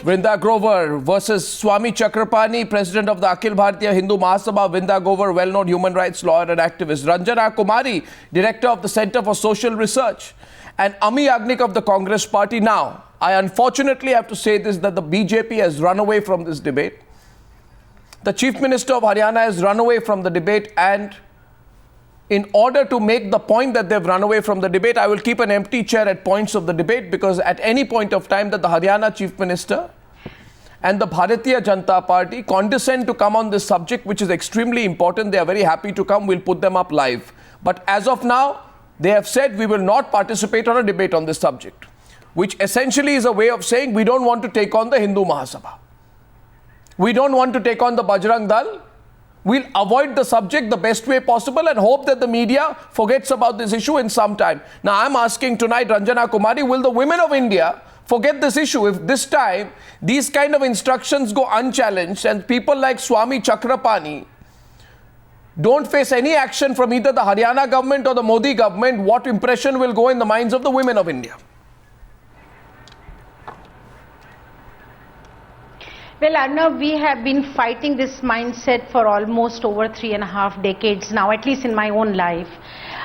Vrinda Grover versus Swami Chakrapani, president of the Akhil Bharatiya Hindu Mahasabha. Vrinda Grover, well-known human rights lawyer and activist. Ranjana Kumari, director of the Center for Social Research. And Ami Yagnik of the Congress Party. Now, I unfortunately have to say this, that the BJP has run away from this debate. The Chief Minister of Haryana has run away from the debate, and in order to make the point that they've run away from the debate, I will keep an empty chair at points of the debate, because at any point of time that the Haryana Chief Minister and the Bharatiya Janata Party condescend to come on this subject, which is extremely important, they are very happy to come, we'll put them up live. But as of now, they have said we will not participate on a debate on this subject, which essentially is a way of saying we don't want to take on the Hindu Mahasabha. We don't want to take on the Bajrang Dal. We'll avoid the subject the best way possible and hope that the media forgets about this issue in some time. Now, I'm asking tonight, Ranjana Kumari, will the women of India forget this issue if this time these kind of instructions go unchallenged and people like Swami Chakrapani don't face any action from either the Haryana government or the Modi government? What impression will go in the minds of the women of India? Well, Arnav, we have been fighting this mindset for almost over 3.5 decades now, at least in my own life.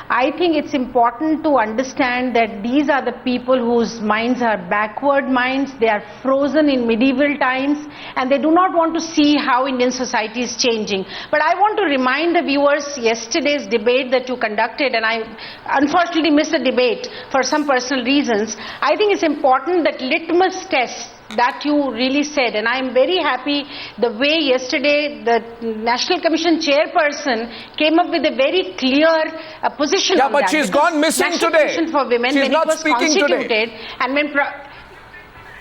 I think it's important to understand that these are the people whose minds are backward minds, they are frozen in medieval times, and they do not want to see how Indian society is changing. But I want to remind the viewers yesterday's debate that you conducted, and I unfortunately missed the debate for some personal reasons. I think it's important that litmus test that you really said, and I am very happy the way yesterday the National Commission chairperson came up with a very clear position on that. Yeah, but she's gone missing National today. Commission for Women, she's when not it was speaking constituted, today. and when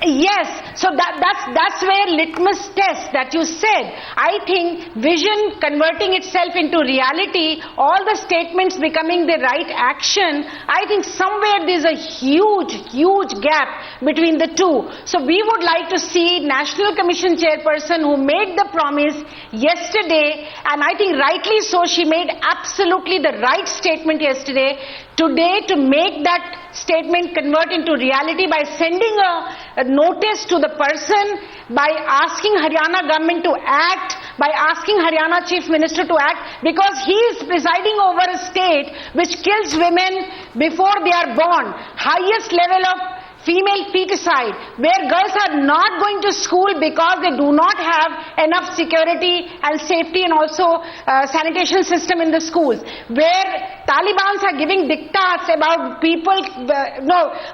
yes, so that's where litmus test that you said. I think vision converting itself into reality, all the statements becoming the right action, I think somewhere there's a huge gap between the two. So we would like to see National Commission chairperson who made the promise yesterday, and I think rightly so, she made absolutely the right statement yesterday, today to make that statement convert into reality by sending a notice to the person, by asking Haryana government to act, by asking Haryana Chief Minister to act, because he is presiding over a state which kills women before they are born, highest level of female feticide, where girls are not going to school because they do not have enough security and safety and also sanitation system in the schools, where Talibans are giving diktats about people,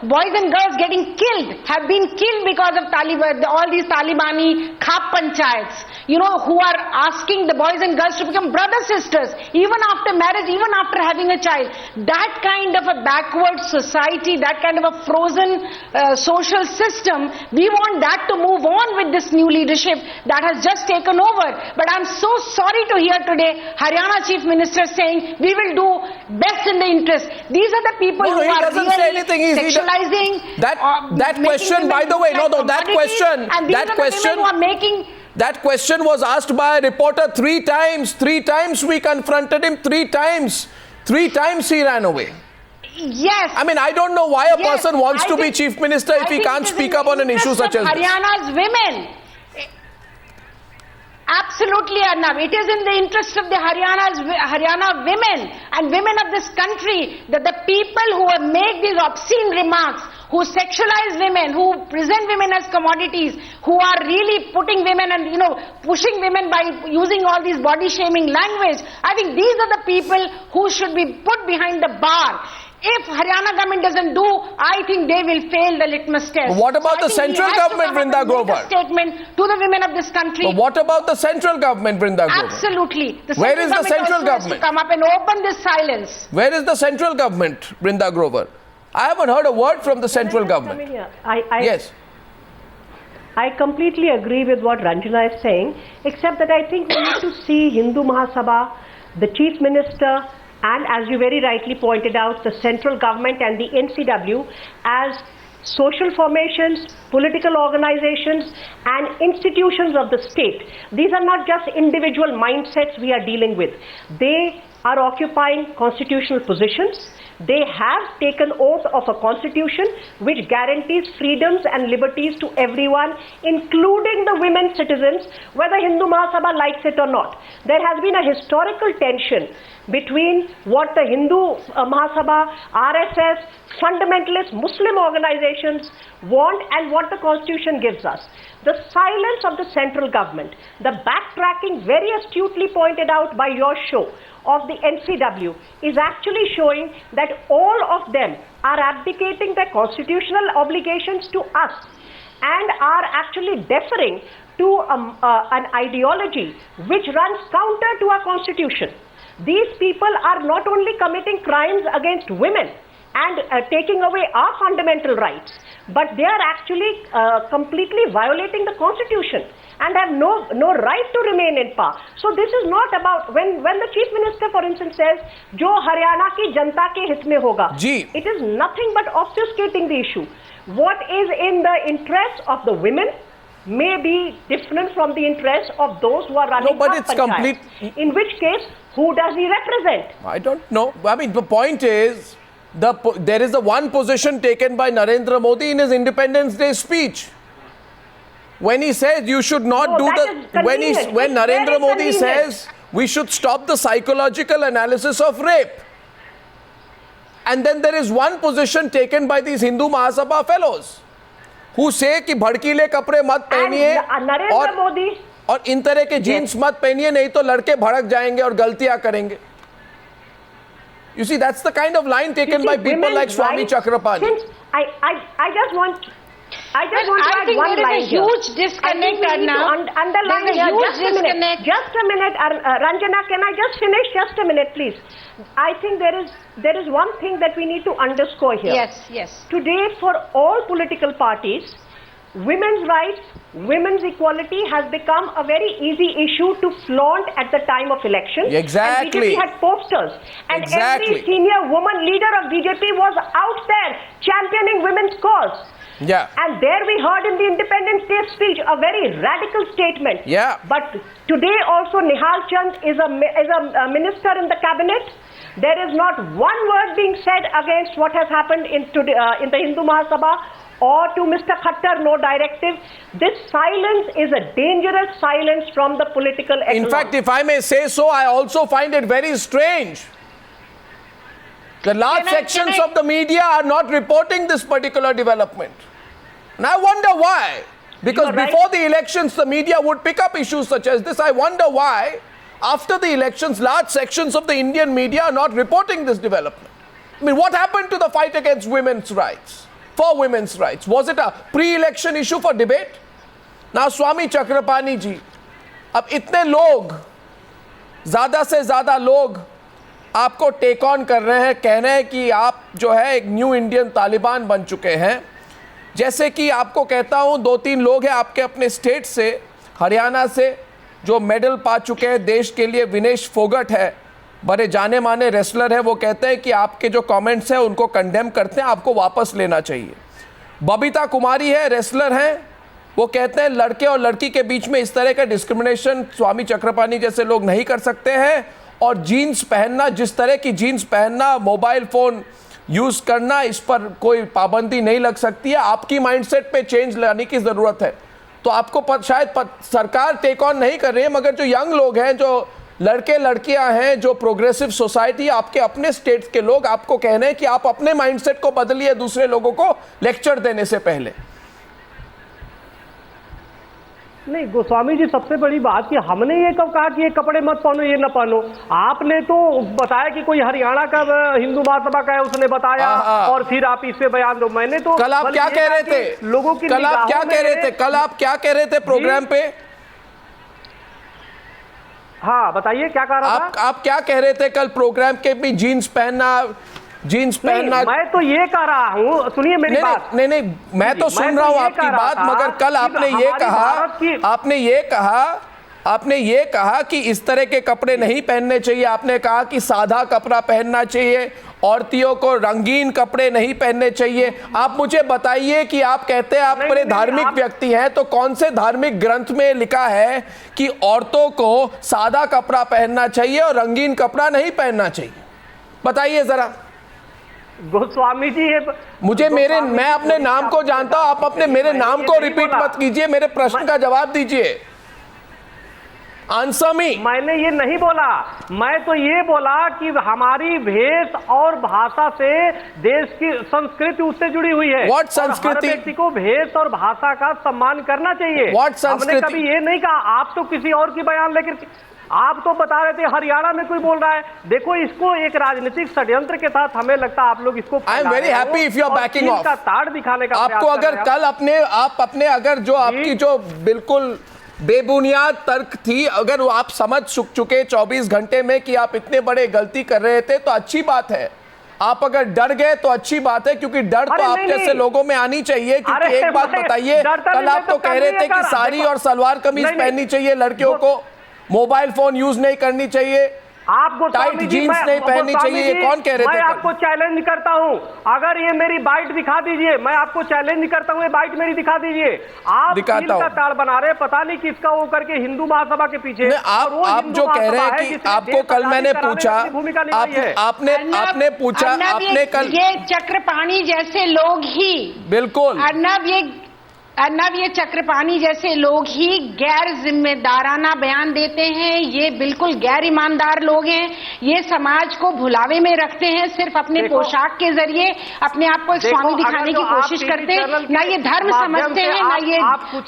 boys and girls getting killed, have been killed because of Taliban, all these Talibani khap panchayats, who are asking the boys and girls to become brother sisters, even after marriage, even after having a child. That kind of a backward society, that kind of a frozen social system, we want that to move on with this new leadership that has just taken over. But I'm so sorry to hear today Haryana Chief Minister saying we will do best in the interest. These are the people who are really sexualizing that question, by the way, that question was asked by a reporter 3 times. 3 times we confronted him, 3 times. 3 times he ran away. Yes. I mean, I don't know why a person wants to be Chief Minister if he can't speak up on an issue such as this. Haryana's women. Absolutely, Arnav. It is in the interest of the Haryana women and women of this country that the people who have made these obscene remarks, who sexualize women, who present women as commodities, who are really putting women and, pushing women by using all these body shaming language, I think these are the people who should be put behind the bar. If Haryana government doesn't do, I think they will fail the litmus test. But what about the central government, Vrinda Grover? Statement to the women of this country. But what about the central government, Vrinda Grover? Absolutely. Where is the central government? To come up and open this silence. Where is the central government, Vrinda Grover? I haven't heard a word from the central government. Yes. I completely agree with what Ranjana is saying, except that I think we need to see Hindu Mahasabha, the Chief Minister, and as you very rightly pointed out, the central government and the NCW as social formations, political organizations, and institutions of the state. These are not just individual mindsets we are dealing with. They are occupying constitutional positions. They have taken oath of a constitution which guarantees freedoms and liberties to everyone, including the women citizens, whether Hindu Mahasabha likes it or not. There has been a historical tension between what the Hindu Mahasabha, RSS, fundamentalist Muslim organizations want and what the constitution gives us. The silence of the central government, the backtracking very astutely pointed out by your show of the NCW is actually showing that all of them are abdicating their constitutional obligations to us and are actually deferring to an ideology which runs counter to our constitution. These people are not only committing crimes against women and taking away our fundamental rights, but they are actually completely violating the constitution and have no right to remain in power. So this is not about, when the chief minister for instance says, jo Haryana ki janta ke hit mein hoga, it is nothing but obfuscating the issue. What is in the interest of the women may be different from the interest of those who are running. No, but it's complete. In which case, who does he represent? I don't know. I mean, the point is, there is the one position taken by Narendra Modi in his Independence Day speech. When he says you should not when Narendra Modi says we should stop the psychological analysis of rape. And then there is one position taken by these Hindu Mahasabha fellows who say कि भड़कीले कपड़े मत पहनिए और इन तरह के jeans मत पहनिए, नहीं तो लड़के भड़क जाएंगे और गलतियां करेंगे. You see, that's the kind of line taken by people like Swami Chakrapani. I just want to add one line here. Huge disconnect, underline here. Just a minute, Ranjana, can I just finish? Just a minute, please. I think there is one thing that we need to underscore here. Yes. Today, for all political parties, women's rights, women's equality has become a very easy issue to flaunt at the time of election. Exactly. And BJP had posters. And every senior woman leader of BJP was out there championing women's cause. Yeah. And there we heard in the Independence Day speech a very radical statement. Yeah. But today also Nihal Chand is a minister in the cabinet. There is not one word being said against what has happened in the Hindu Mahasabha or to Mr. Khattar, no directive. This silence is a dangerous silence from the political echelon. In fact, if I may say so, I also find it very strange. The large sections of the media are not reporting this particular development. And I wonder why. Because before the elections, the media would pick up issues such as this. I wonder why, after the elections, large sections of the Indian media are not reporting this development. I mean, what happened to the fight against women's rights? For women's rights? Was it a pre-election issue for debate? Now, Swami Chakrapani ji, अब इतने लोग, ज़्यादा से ज़्यादा लोग आपको take on कर रहे हैं, कह रहे हैं कि आप जो है एक न्यू इंडियन तालिबान बन चुके हैं. जैसे कि आपको कहता हूं, 2-3 लोग हैं आपके अपने स्टेट से, हरियाणा से, जो मेडल पा चुके हैं देश के लिए. विनेश फोगट है, बड़े जाने माने रेसलर है, वो कहते हैं कि आपके जो कमेंट्स हैं उनको कंडेम करते हैं, आपको वापस लेना चाहिए. बबीता कुमारी है, रेसलर हैं, वो कहते हैं लड़के और लड़की के बीच में इस तरह का डिस्क्रिमिनेशन स्वामी चक्रपाणी जैसे लोग नहीं कर सकते हैं. और जीन्स पहनना, जिस तरह की जीन्स पहनना, मोबाइल फ़ोन यूज़ करना, इस पर कोई पाबंदी नहीं लग सकती है. आपकी माइंडसेट पे चेंज लाने की ज़रूरत है. तो आपको शायद सरकार टेक ऑन नहीं कर रही है, मगर जो यंग लोग हैं, जो लड़के लड़कियां हैं, जो प्रोग्रेसिव सोसाइटी, आपके अपने स्टेट्स के लोग आपको कह रहे हैं कि आप अपने माइंडसेट को बदलिए दूसरे लोगों को लेक्चर देने से पहले. नहीं गोस्वामी जी, सबसे बड़ी बात कि हमने ये कब कहा कि ये कपड़े मत पहनो, ये न पहनो. आपने तो बताया कि कोई हरियाणा का हिंदू महासभा का है, उसने बताया और फिर आप इस पे बयान दो. मैंने तो कल आप क्या कह रहे थे, लोगों की कल आप क्या कह रहे थे, कल आप क्या कह रहे थे प्रोग्राम पे? हाँ बताइए, क्या कह रहा था? आप क्या कह रहे थे कल प्रोग्राम के भी? जीन्स पहनना. मैं तो ये कह रहा हूँ, सुनिए मेरी बात. नहीं, मैं तो सुन रहा हूँ आपकी बात, मगर कल आपने ये कहा कि इस तरह के कपड़े नहीं पहनने चाहिए. आपने कहा कि सादा कपड़ा पहनना चाहिए, औरतियों को रंगीन कपड़े नहीं पहनने चाहिए. आप मुझे बताइए कि आप कहते हैं आप बड़े धार्मिक व्यक्ति हैं, तो कौन से धार्मिक ग्रंथ में लिखा है कि औरतों को सादा कपड़ा पहनना चाहिए और रंगीन कपड़ा नहीं पहनना चाहिए? बताइए जरा. गोस्वामी जी ये मुझे मेरे गोस्वामी मैं जी अपने थोड़ी नाम को आपको जानता हूं, आप अपने मेरे मैंने नाम ये को नहीं रिपीट बोला। मत कीजिए, मेरे प्रश्न का जवाब दीजिए। Answer me. मैंने ये नहीं बोला, मैं तो ये बोला कि हमारी भेष और भाषा से देश की संस्कृति उससे जुड़ी हुई है। What और संस्कृति? हर व्यक्ति को भेष और भाषा का सम्मान करना चाहिए। What संस्कृति? हमने कभी ये नहीं कहा, आप तो किसी और की बयान लेकर आप तो बता रहे थे हरियाणा में कोई बोल रहा है। देखो इसको एक राजनीतिक षड्यंत्र के साथ हमें लगता है आप लोग इसको I am very happy if you are backing off. का ताड़ दिखाने का आपको प्रयास कर अगर रहे हैं कल अपने अगर जो आपकी जो बिल्कुल बेबुनियाद तर्क थी, अगर वो आप समझ चुके 24 घंटे में कि आप इतने बड़े गलती कर रहे थे, तो अच्छी बात है। आप अगर डर गए तो अच्छी बात है, क्योंकि डर तो आप जैसे लोगों में आनी चाहिए। क्योंकि एक बात बताइए, कल आप तो कह रहे थे कि साड़ी और सलवार कमीज पहननी चाहिए लड़कियों को, मोबाइल फोन यूज नहीं करनी चाहिए, आपको टाइट जीन्स नहीं पहननी चाहिए, ये कौन कह रहे थे? मैं आपको चैलेंज करता हूं, अगर ये मेरी बाइट दिखा दीजिए, मैं आपको चैलेंज करता हूं, ये बाइट मेरी दिखा दीजिए। आप दिखाता का हूं। ताड़ बना रहे, पता नहीं किसका वो करके हिंदू महासभा के पीछे। आप जो कह रहे हैं कि आपको कल मैंने पूछा, आपने पूछा, आपने कल ये चक्रपाणी जैसे लोग ही, बिल्कुल अर्नब ये चक्रपाणी जैसे लोग ही गैर जिम्मेदाराना बयान देते हैं। ये बिल्कुल गैर ईमानदार लोग हैं। ये समाज को भुलावे में रखते हैं, सिर्फ अपने पोशाक के जरिए अपने आप को एक स्वामी दिखाने की कोशिश करते हैं। ना ये धर्म समझते हैं, ना ये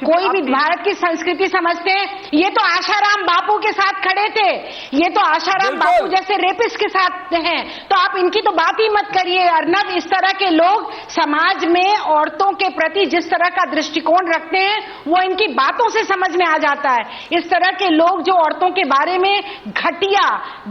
कोई भी भारत की संस्कृति समझते हैं। ये तो आशाराम बापू के साथ खड़े थे, ये तो आशाराम बापू जैसे रेपिस्ट के साथ हैं, तो आप इनकी तो बात ही मत करिए। अर्नब, इस तरह के लोग समाज में औरतों के प्रति जिस तरह का दृष्टिकोण रखते हैं वो इनकी बातों से समझ में आ जाता है। इस तरह के लोग जो औरतों के बारे में घटिया,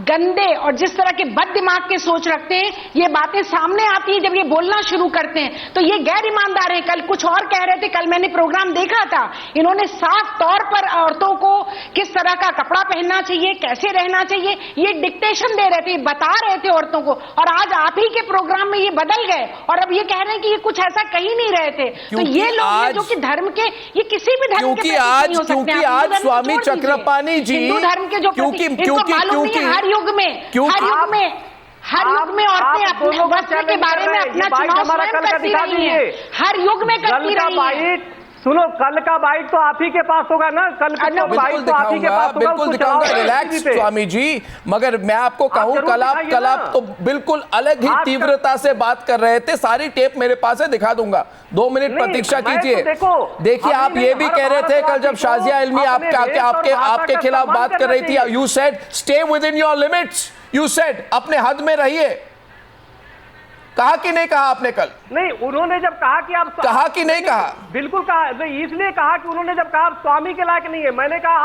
गंदे और जिस तरह के बद दिमाग के सोच रखते हैं, ये बातें सामने आती है जब ये बोलना शुरू करते हैं, तो ये गैर ईमानदार है। कल कुछ और कह रहे थे, कल मैंने प्रोग्राम देखा था, इन्होंने साफ तौर पर औरतों को किस तरह का कपड़ा पहनना चाहिए, कैसे रहना चाहिए, ये डिक्टेशन दे रहे थे, बता रहे थे औरतों को। और आज आप ही के प्रोग्राम में ये बदल गए और अब ये कह रहे हैं कि ये कुछ ऐसा कह ही नहीं रहे थे। तो ये लोग हैं जो कि धर्म के, ये किसी भी धर्म के प्रति नहीं हो सकते। क्योंकि आज स्वामी चक्रपाणी जी, हिंदू धर्म के जो क्योंकि हर युग में औरतें अपने वस्त्र के बारे में अपना चुनाव स्वयं करती रही हैं, हर युग में करती रही हैं। सुनो, कल का बाइट तो आप ही के पास होगा ना, कल का बाइट तो आप ही के पास होगा। बिल्कुल दिखाऊंगा, रिलैक्स स्वामी जी। मगर मैं आपको कहूं, कल आप तो बिल्कुल अलग ही तीव्रता से बात कर रहे थे। सारी टेप मेरे पास है, दिखा दूंगा। 2 मिनट प्रतीक्षा कीजिए। देखिए, आप ये भी कह रहे थे कल जब शाजिया इल्मी आपके खिलाफ बात कर रही थी, you said stay with in your limits, you said अपने हद में रहिए। कहा कि नहीं कहा आपने कल? नहीं, उन्होंने जब कहा कि आप कहा कि नहीं कहा? बिल्कुल कहा। इसलिए कहा कि उन्होंने जब कहा आप स्वामी के लायक नहीं है, मैंने कहा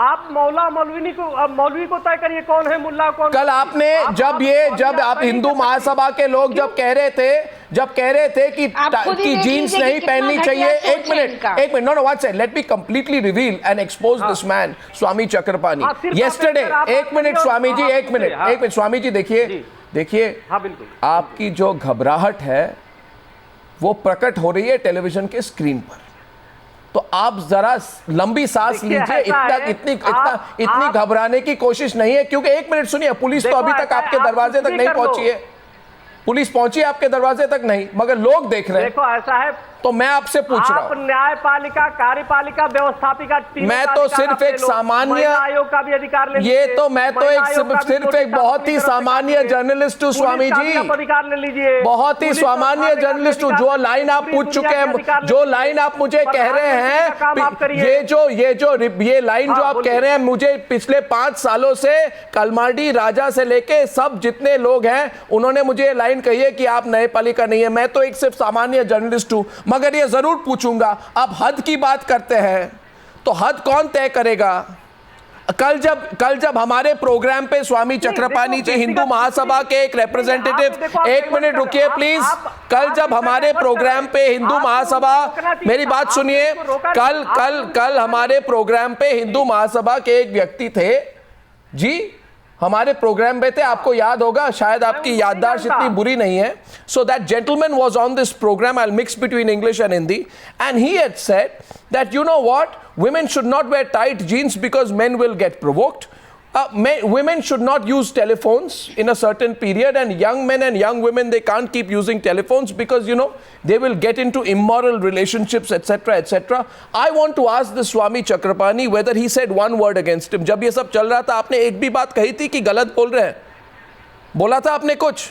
आप मौलवी को तय करिए कौन है मुल्ला कौन। कल आपने जब आप हिंदू महासभा के लोग जब कह रहे थे कि जीन्स नहीं पहननी चाहिए। एक minute no one second, let me completely reveal and expose this man, Swami Chakrapani. Yesterday, एक मिनट स्वामी जी, एक मिनट स्वामी जी, देखिए हाँ बिल्कुल, आपकी जो घबराहट है वो प्रकट हो रही है टेलीविजन के स्क्रीन पर। तो आप जरा लंबी सांस लीजिए, इतनी घबराने की कोशिश नहीं है। क्योंकि एक मिनट सुनिए, पुलिस तो अभी तक आपके दरवाजे तक नहीं पहुंची है, पुलिस पहुंची आपके दरवाजे तक नहीं, मगर लोग देख रहे हैं। देखो ऐसा है, तो मैं आपसे पूछ रहा हूं, न्यायपालिका, कार्यपालिका, व्यवस्थापिका, मैं तो सिर्फ एक सामान्य आयोग का भी अधिकार ले ये तो मैं तो सिर्फ एक बहुत ही सामान्य जर्नलिस्ट हूं स्वामी जी, अधिकार ले लीजिए। बहुत ही सामान्य जर्नलिस्ट हूं। जो लाइन आप पूछ चुके हैं, जो लाइन आप मुझे कह रहे हैं, ये लाइन जो आप कह रहे हैं, मुझे पिछले 5 सालों से कलमाडी राजा से लेके सब जितने लोग हैं, उन्होंने मुझे लाइन कही है कि आप न्यायपालिका नहीं है। मैं तो एक सिर्फ सामान्य जर्नलिस्ट हूं, मगर ये जरूर पूछूंगा, आप हद की बात करते हैं तो हद कौन तय करेगा? कल जब हमारे प्रोग्राम पे स्वामी चक्रपाणी जी, हिंदू महासभा के एक रिप्रेजेंटेटिव, एक मिनट रुकिए प्लीज, कल जब हमारे प्रोग्राम पे हिंदू महासभा, मेरी बात सुनिए, कल हमारे प्रोग्राम पे हिंदू महासभा के एक व्यक्ति थे जी, हमारे प्रोग्राम पे थे, आपको याद होगा, शायद आपकी याददाश्त इतनी बुरी नहीं है। So that gentleman was on this program, I'll mix between English and Hindi, and he had said that, you know what, women should not wear tight jeans because men will get provoked. Women should not use telephones in a certain period, and young men and young women, they can't keep using telephones because, you know, they will get into immoral relationships, etc., etc. I want to ask the Swami Chakrapani whether he said one word against him. जब ये सब चल रहा था, आपने एक भी बात कही थी कि गलत बोल रहे हैं? बोला था आपने कुछ?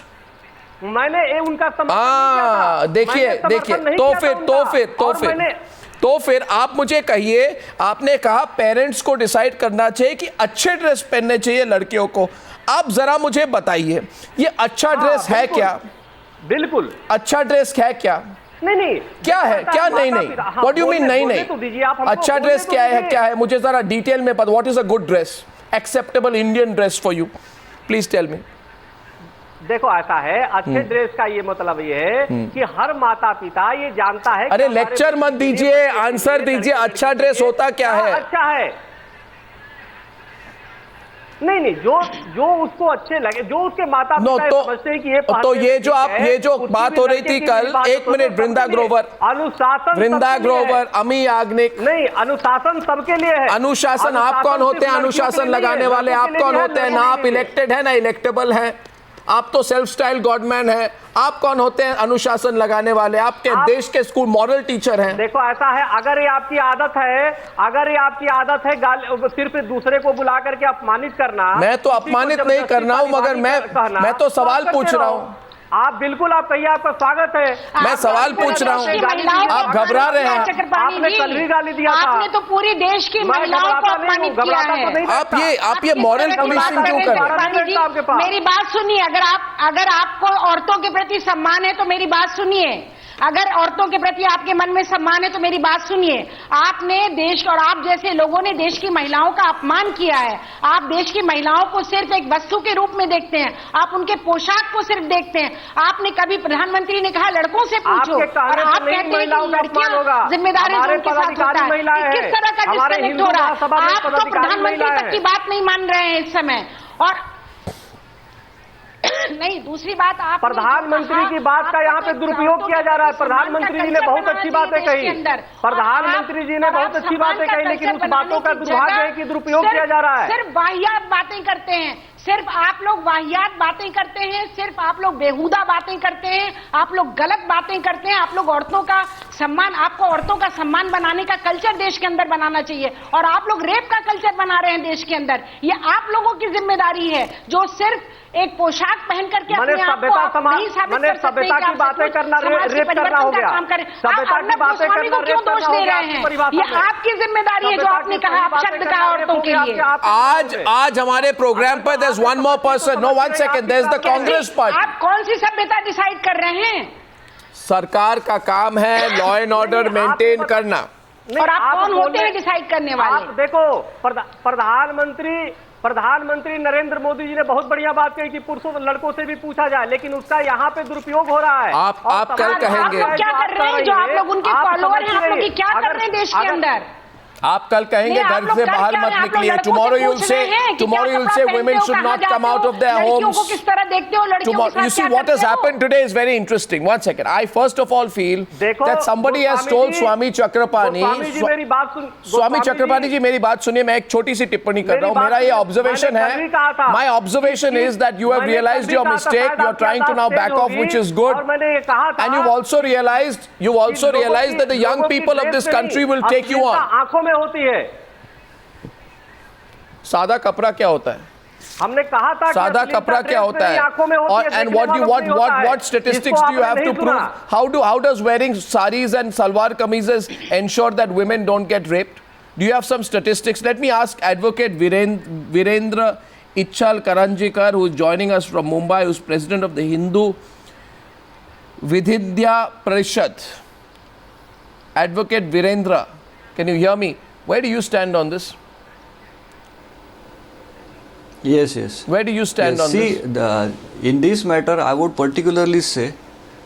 मैंने उनका समर्थन देखिए, तो फिर आप मुझे कहिए, आपने कहा पेरेंट्स को डिसाइड करना चाहिए कि अच्छे ड्रेस पहनने चाहिए लड़कियों को। आप जरा मुझे बताइए, ये अच्छा ड्रेस है क्या? बिल्कुल अच्छा ड्रेस है क्या? नहीं क्या है, क्या नहीं? व्हाट डू यू मीन नहीं? अच्छा ड्रेस क्या है? मुझे जरा डिटेल में पता। What is a good dress, acceptable Indian dress for you? Please tell me. देखो, ऐसा है, अच्छे ड्रेस का ये मतलब ये है कि हर माता पिता ये जानता है। अरे लेक्चर मत दीजिए, आंसर दीजिए। अच्छा ड्रेस होता क्या है? अच्छा है, नहीं, जो उसको अच्छे लगे, जो उसके माता पिता समझते हैं कि ये तो ये जो बात हो रही थी कल, एक मिनट, वृंदा ग्रोवर, अमी याग्निक, नहीं, अनुशासन सबके लिए है। अनुशासन आप कौन होते हैं? अनुशासन लगाने वाले आप कौन होते हैं? ना आप इलेक्टेड है ना इलेक्टेबल है। आप तो सेल्फ स्टाइल गॉडमैन है। आप कौन होते हैं अनुशासन लगाने वाले? आपके देश के स्कूल मॉरल टीचर हैं। देखो, ऐसा है, अगर ये आपकी आदत है सिर्फ दूसरे को बुला करके अपमानित करना। मैं तो अपमानित नहीं करना हूं, मगर मैं तो सवाल पूछ रहा हूं। आप बिल्कुल, आप कहिए, आपका स्वागत है। मैं सवाल पूछ रहा हूँ, आप घबरा रहे हैं। आपने कल भी गाली दिया था। आपने तो पूरी देश की महिलाओं को अपमानित किया है। आप ये मॉरल पुलिसिंग क्यों कर रहे हैं? मेरी बात सुनिए, अगर आपको औरतों के प्रति सम्मान है तो मेरी बात सुनिए। अगर औरतों के प्रति आपके मन में सम्मान है तो मेरी बात सुनिए। आपने देश और आप जैसे लोगों ने देश की महिलाओं का अपमान किया है। आप देश की महिलाओं को सिर्फ एक वस्तु के रूप में देखते हैं। आप उनके पोशाक को सिर्फ देखते हैं। आपने कभी, प्रधानमंत्री ने कहा लड़कों से पूछो, और आप कहते हैं कि लड़कियां जिम्मेदारी उनके साथ होता है। किस तरह का डिस्कनेक्ट हो रहा है? आप तो प्रधानमंत्री तक की बात नहीं मान रहे हैं इस समय। और नहीं, दूसरी बात, आप प्रधानमंत्री की बात का यहाँ पे दुरुपयोग किया जा रहा है। प्रधानमंत्री जी ने बहुत अच्छी बातें कही, प्रधानमंत्री जी ने बहुत अच्छी बातें कही, लेकिन उस बातों का दुर्भाग्य है कि दुरुपयोग किया जा रहा है। सिर्फ वाहियात बातें करते हैं, सिर्फ आप लोग वाहियात बातें करते हैं, सिर्फ आप लोग बेहुदा बातें करते हैं, आप लोग गलत बातें करते हैं। आप लोग औरतों का सम्मान, आपको औरतों का सम्मान बनाने का कल्चर देश के अंदर बनाना चाहिए, और आप लोग रेप का कल्चर बना रहे हैं देश के अंदर। ये आप लोगों की जिम्मेदारी है, जो सिर्फ एक पोशाक पहन करके अपने आप को नहीं साबित कर सकते कि आप बातें करना रेप करना हो गया। काम करें। आप गोस्वामी को क्यों दोष दे रहे हैं? ये आपकी जिम्मेदारी है जो आपने कहा, अपशब्द कहा औरतों के लिए। आज हमारे प्रोग्राम पर there's one more person. No, 1 second. There's the Congress party. आप कौन सी सभ्यता डिसाइड कर रहे हैं? सरकार का काम है लॉ एंड ऑर्डर मेंटेन करना। और आप कौन होते हैं डिसाइड करने वाले? आप देखो, प्रधानमंत्री नरेंद्र मोदी जी ने बहुत बढ़िया बात कही कि पुरुषों लड़कों से भी पूछा जाए, लेकिन उसका यहाँ पे दुरुपयोग हो रहा है। आप कल कहेंगे, आप लोग क्या कर रहे हैं? जो आप लोग उनके फॉलोअर हैं, आप लोग क्या कर रहे हैं देश के अंदर? आप कल कहेंगे घर से बाहर मत निकलिए। Tomorrow you'll say women should not come out of their homes. किस तरह देखते हो लड़कियों के साथ? You see what has happened today is very interesting. 1 second. I first of all feel that somebody has told Swami Chakrapani. Swami Chakrapani जी, मेरी बात सुनिए, मैं एक छोटी सी टिप्पणी कर रहा हूँ। मेरा ये ऑब्जर्वेशन है, my observation is that you have realized your mistake. You are trying to now back off, which is good. And you've also realized that the young people of this country will take you on. होती है। सादा कपड़ा क्या होता है? हमने कहा था सादा कपड़ा क्या होता है? और and what statistics do you have to prove? How does wearing saris and salwar kameezes ensure that women don't get raped? Do you have some statistics? Let me ask Advocate Virendra Ichchal Karanjikar, who is joining us from Mumbai, who is president of the Hindu Vidhidya Parishad. Advocate Virendra, can you hear me? Where do you stand on this? Yes. Where do you stand on this? See, in this matter, I would particularly say,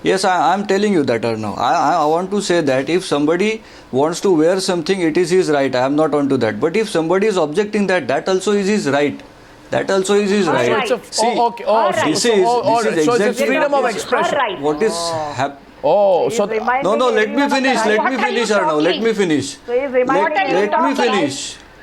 yes, I am telling you that now. I want to say that if somebody wants to wear something, it is his right. I am not onto that. But if somebody is objecting that also is his right. That also is his right. This is exactly freedom of expression. What is happening. So no, let me finish, Arnav. Let me finish.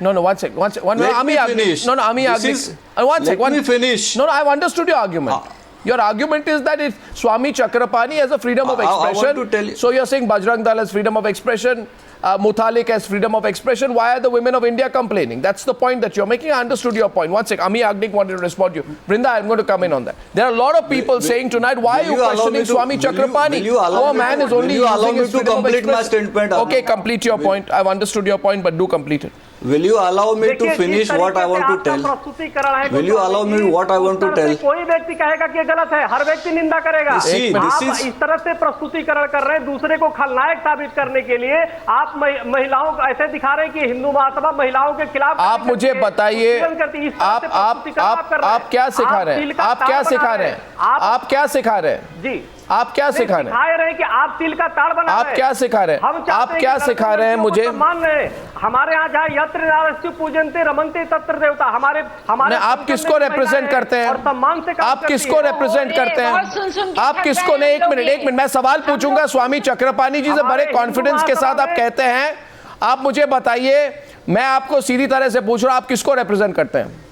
No, one sec. Let Ami me Agni. finish. No, Ami This Agni. is- One sec. let me finish. No, I've understood your argument. Your argument is that if Swami Chakrapani has a freedom of I want expression, to tell you- so you're saying Bajrang Dal has freedom of expression, Muthalik has freedom of expression. Why are the women of India complaining? That's the point that you're making. I understood your point. One sec. Ami Agnik wanted to respond to you. Brinda, I'm going to come in on that. There are a lot of people saying tonight, why are you questioning Swami Chakrapani? Our man is only using his freedom of complete my expression. statement? Okay, complete your point. I've understood your point, but do complete it. Will you allow me to देखिए, finish जिस what I तरीके want से to आपका tell? प्रस्तुतिकरण है, Will you allow me what I want to उत्तर से tell? कोई व्यक्ति कहेगा कि ये गलत है, हर व्यक्ति निंदा करेगा। See, आप this is- इस तरह से प्रस्तुतिकरण कर रहे हैं, दूसरे को खलनायक साबित करने के लिए आप महिलाओं को ऐसे दिखा रहे हैं कि हिंदू महासभा महिलाओं के खिलाफ आप मुझे बताइए, आप क्या सिखा रहे हैं? आप क्या सिखा रहे हैं? आप क्या सिखा रहे हैं? जी, आप क्या सिखा रहे हैं? सिखा रहे हैं कि आप तिल का ताड़ बना आप रहे हैं। क्या सिखा रहे हैं? हम चाहते आप हैं क्या कि सिखा रहे हैं लड़कियों को मुझे? सम्मान रहे। हमारे यहाँ जहाँ यत्र नारस्ति पूजन्ते रमन्ते तत्र देवता, हमारे आप किसको represent करते हैं? और सम्मान से काम आप करती किसको है। represent करते और सुन हैं? के आप थक किसको गए नहीं? एक मिनट मैं सवाल पूछूंगा स्वामी चक्रपाणी जी से। हमारे बड़े हिंदू कॉन्फिडेंस के साथ आप महासभा में- कहते हैं, आप मुझे बताइए, मैं आपको सीधी तरह से पूछ रहा हूं, आप किसको रिप्रेजेंट करते हैं?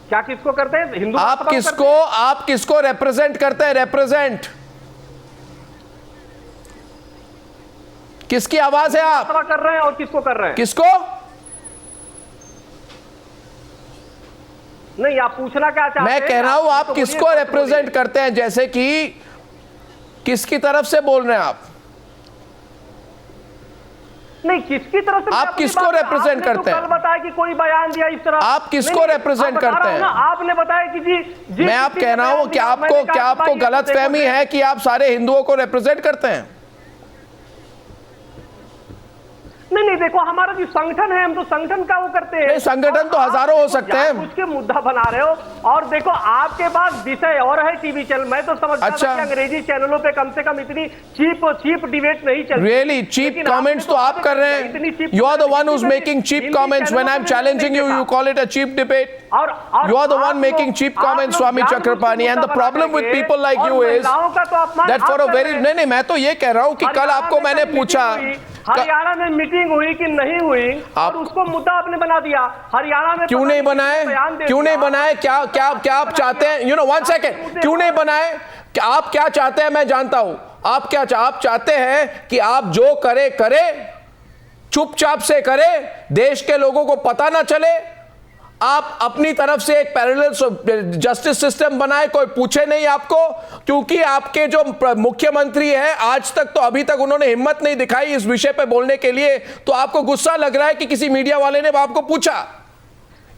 क्या किसको करते हैं? हिंदू आप महासभा को किसको रिप्रेजेंट करते हैं? रिप्रेजेंट किसकी आवाज है? आप सभा कर रहे हैं और किसको कर रहे हैं? किसको? नहीं, आप पूछना क्या चाहते हैं? मैं कह रहा हूं, आप तो किसको बोलिए, रिप्रेजेंट करते हैं? जैसे कि किसकी तरफ से बोल रहे हैं आप? नहीं, किसकी तरफ से? आप मैं अपनी किसको बात- represent आपने तो करते हैं? कल बताया कि कोई बयान दिया इस तरह। आप किसको नहीं, represent आप बता करते रहा हूं हैं? ना, आपने बताया कि जी मैं आप किसी कह ने रहा हूं बयान कि दिया, मैंने कहा क्या कि आपको भाई, गलत फहमी देखो, है कि आप सारे हिंदुओं को रिप्रेजेंट करते हैं? नहीं, देखो, हमारा जो संगठन है, हम तो संगठन का वो करते हैं। नहीं, संगठन तो हजारों हो सकते हैं। उसके मुद्दा बना रहे हो। और देखो, आपके पास विषय और है टीवी चैनल। मैं तो समझता अच्छा। था कि अंग्रेजी चैनलों पे कम से कम इतनी चीप डिबेट नहीं चलती। Really, cheap लेकिन comments आपने तो आप कर रहे इतनी हैं. cheap You are the comment one who's नहीं making की। cheap Hindi comments. When चैनलों I'm पे challenging नहीं you, देखा। you call it a cheap debate. और You are the आप one making लोग- cheap आप comments, लोग Swami जानबूझ के Chakrapani. And the मुद्दा problem बना with करके people like और you is महिलाओं का तो अपमान that for आप a कर very रहे हैं। नहीं, मैं तो ये कह रहा हूं कि कल हरियाणा आपको में मैंने कल पूछा मीटिंग हुई, हरियाणा में मीटिंग हुई कि नहीं हुई, और उसको मुद्दा आपने बना दिया। हरियाणा में क्यों पता नहीं किसी ने बनाए? बयान दे क्यों दिया। नहीं बनाए? क्या आप चाहते हैं? You know, one second. क्यों नहीं बनाए? आप क्या चाहते हैं? मैं जानता हूं आप चाहते हैं कि आप जो करे चुपचाप से करे, देश के लोगों को पता ना चले, आप अपनी तरफ से एक पैरेलल जस्टिस सिस्टम बनाए, कोई पूछे नहीं आपको, क्योंकि आपके जो मुख्यमंत्री हैं आज तक तो अभी तक उन्होंने हिम्मत नहीं दिखाई इस विषय पे बोलने के लिए, तो आपको गुस्सा लग रहा है कि किसी मीडिया वाले ने आपको पूछा,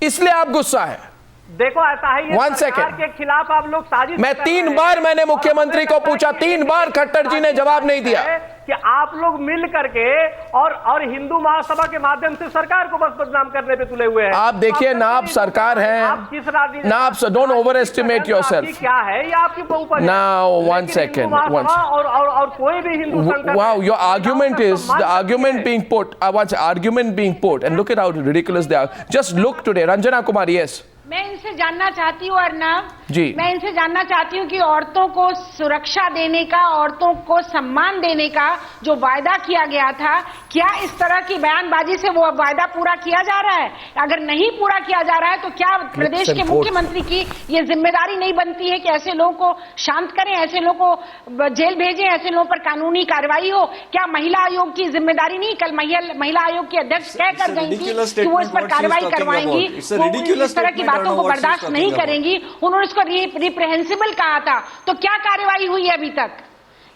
इसलिए आप गुस्सा है। देखो, ऐसा है, ये One सरकार second. के खिलाफ आप लोग साजिश मैं कर 3 रहे बार हैं। मैंने और मुख्यमंत्री को हमें लगता पूछा, है कि 3 बार खट्टर जी ने जवाब नहीं दिया कि आप लोग मिल करके और हिंदू महासभा के माध्यम से सरकार को बस बदनाम करने पे तुले हुए हैं। आप देखिए ना, आप सरकार हैं, आप किस राजनीति ना आप don't overestimate yourself. क्या है ये आपके ऊपर है। Now, one लेकिन second, Hindu Mahasabha one second. और कोई भी हिंदू संगठन Wow, है, your argument महिलाओं का is सम्मान the argument करती है। being put. I want argument being put, and look at how ridiculous they are. Just look today, Ranjana Kumari. Yes. मैं इनसे जानना चाहती हूँ अर्नब जी। मैं इनसे जानना चाहती हूँ कि औरतों को सुरक्षा देने का, औरतों को सम्मान देने का जो वायदा किया गया था, क्या इस तरह की बयानबाजी से वो वायदा पूरा किया जा रहा है? अगर नहीं पूरा किया जा रहा है तो क्या प्रदेश के मुख्यमंत्री की ये जिम्मेदारी नहीं बनती है कि ऐसे लोगों को शांत करें, ऐसे लोगों को जेल भेजें, ऐसे लोगों पर कानूनी कार्रवाई हो? क्या महिला आयोग की जिम्मेदारी नहीं? कल महिला आयोग की अध्यक्ष कह कर गई थी कि वो इस पर कार्रवाई करवाएंगी, वो इस तरह की बातों को बर्दाश्त नहीं करेंगी, उन्होंने इसको रिप्रेहेंसिबल कहा था। तो क्या कार्रवाई हुई है अभी तक?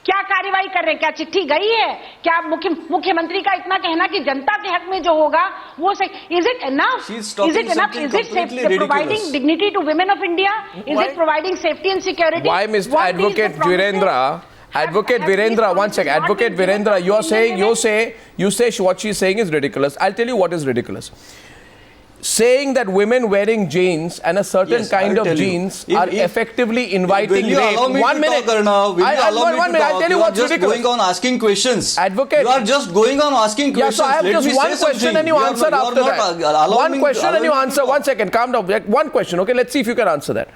क्या कार्रवाई कर रहे हैं? क्या चिट्ठी गई है? क्या मुख्यमंत्री का इतना कहना कि जनता के हक में जो होगा वो से is it enough? Is it enough? Is it providing dignity to women of India? Is it providing safety and security? Why, Mr. Advocate Virendra? Advocate Virendra, one second. Advocate Virendra, you say what she's saying is ridiculous. I'll tell you what is ridiculous. Saying that women wearing jeans and a certain Yes, kind I'll of tell you. jeans If- are effectively inviting Will you rape. allow me One to minute. talk, Arnav? Will you allow me one to minute. talk? I'll tell you You are what's just ridiculous. going on asking questions. Advocate. You are just going on asking Yeah, questions. so I have Let just me one say question something. and you are answer not- after are that. not allowing One me- question and allowing you me to answer. talk. One second, calm down. One question, okay? Let's see if you can answer that.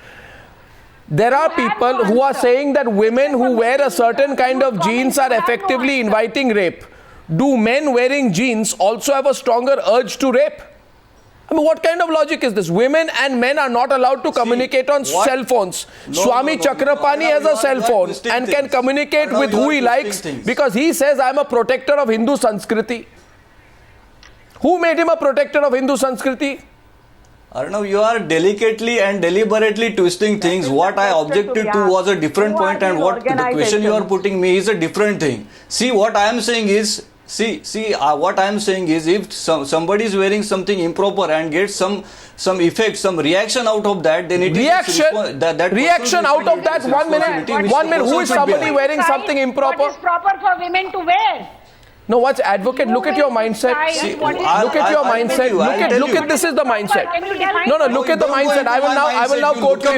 There are have people no who are answer. saying that women who wear a certain kind of jeans are effectively inviting rape. do men wearing jeans also have a stronger urge to rape? I mean, what kind of logic is this? Women and men are not allowed to communicate on cell phones. Swami Chakrapani has a cell phone and can communicate with who he likes because he says, I'm a protector of Hindu Sanskriti. Who made him a protector of Hindu Sanskriti? Arnav, you are delicately and deliberately twisting things. What I objected to was a different point, and what the question you are putting me is a different thing. See, what I am saying is, what I am saying is, if somebody is wearing something improper and gets some effect, some reaction out of that, then it reaction, is that reaction out of that. 1 minute. 1 minute. Who is somebody wearing something improper? What is proper for women to wear? No, what's advocate? Look at your mindset. Look at your mindset. Look at this is the mindset. No, look at the mindset. I will now quote you.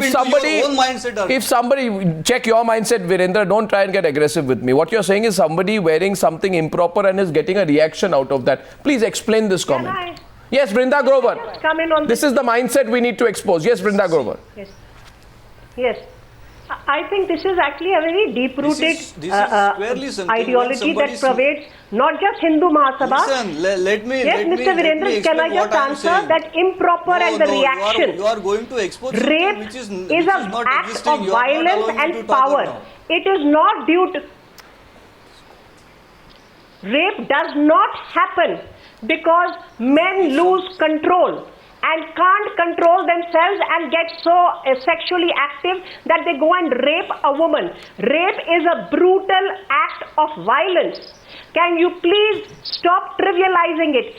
If somebody check your mindset, Virendra, don't try and get aggressive with me. What you're saying is somebody wearing something improper and is getting a reaction out of that. Please explain this comment. Yes, Brinda Grover. This is the mindset we need to expose. Yes, Brinda Grover. Yes. I think this is actually a very deep-rooted ideology that pervades not just Hindu Mahasabha. Listen, let me. Yes, Mr. Virendra, can I just answer that improper and the reaction? You are going to expose rape which is an not act existing. of You are not violence allowing me and to talk power. now. It is not due to... Rape does not happen because men lose control and can't control themselves and get so sexually active that they go and rape a woman. Rape is a brutal act of violence. Can you please stop trivializing it?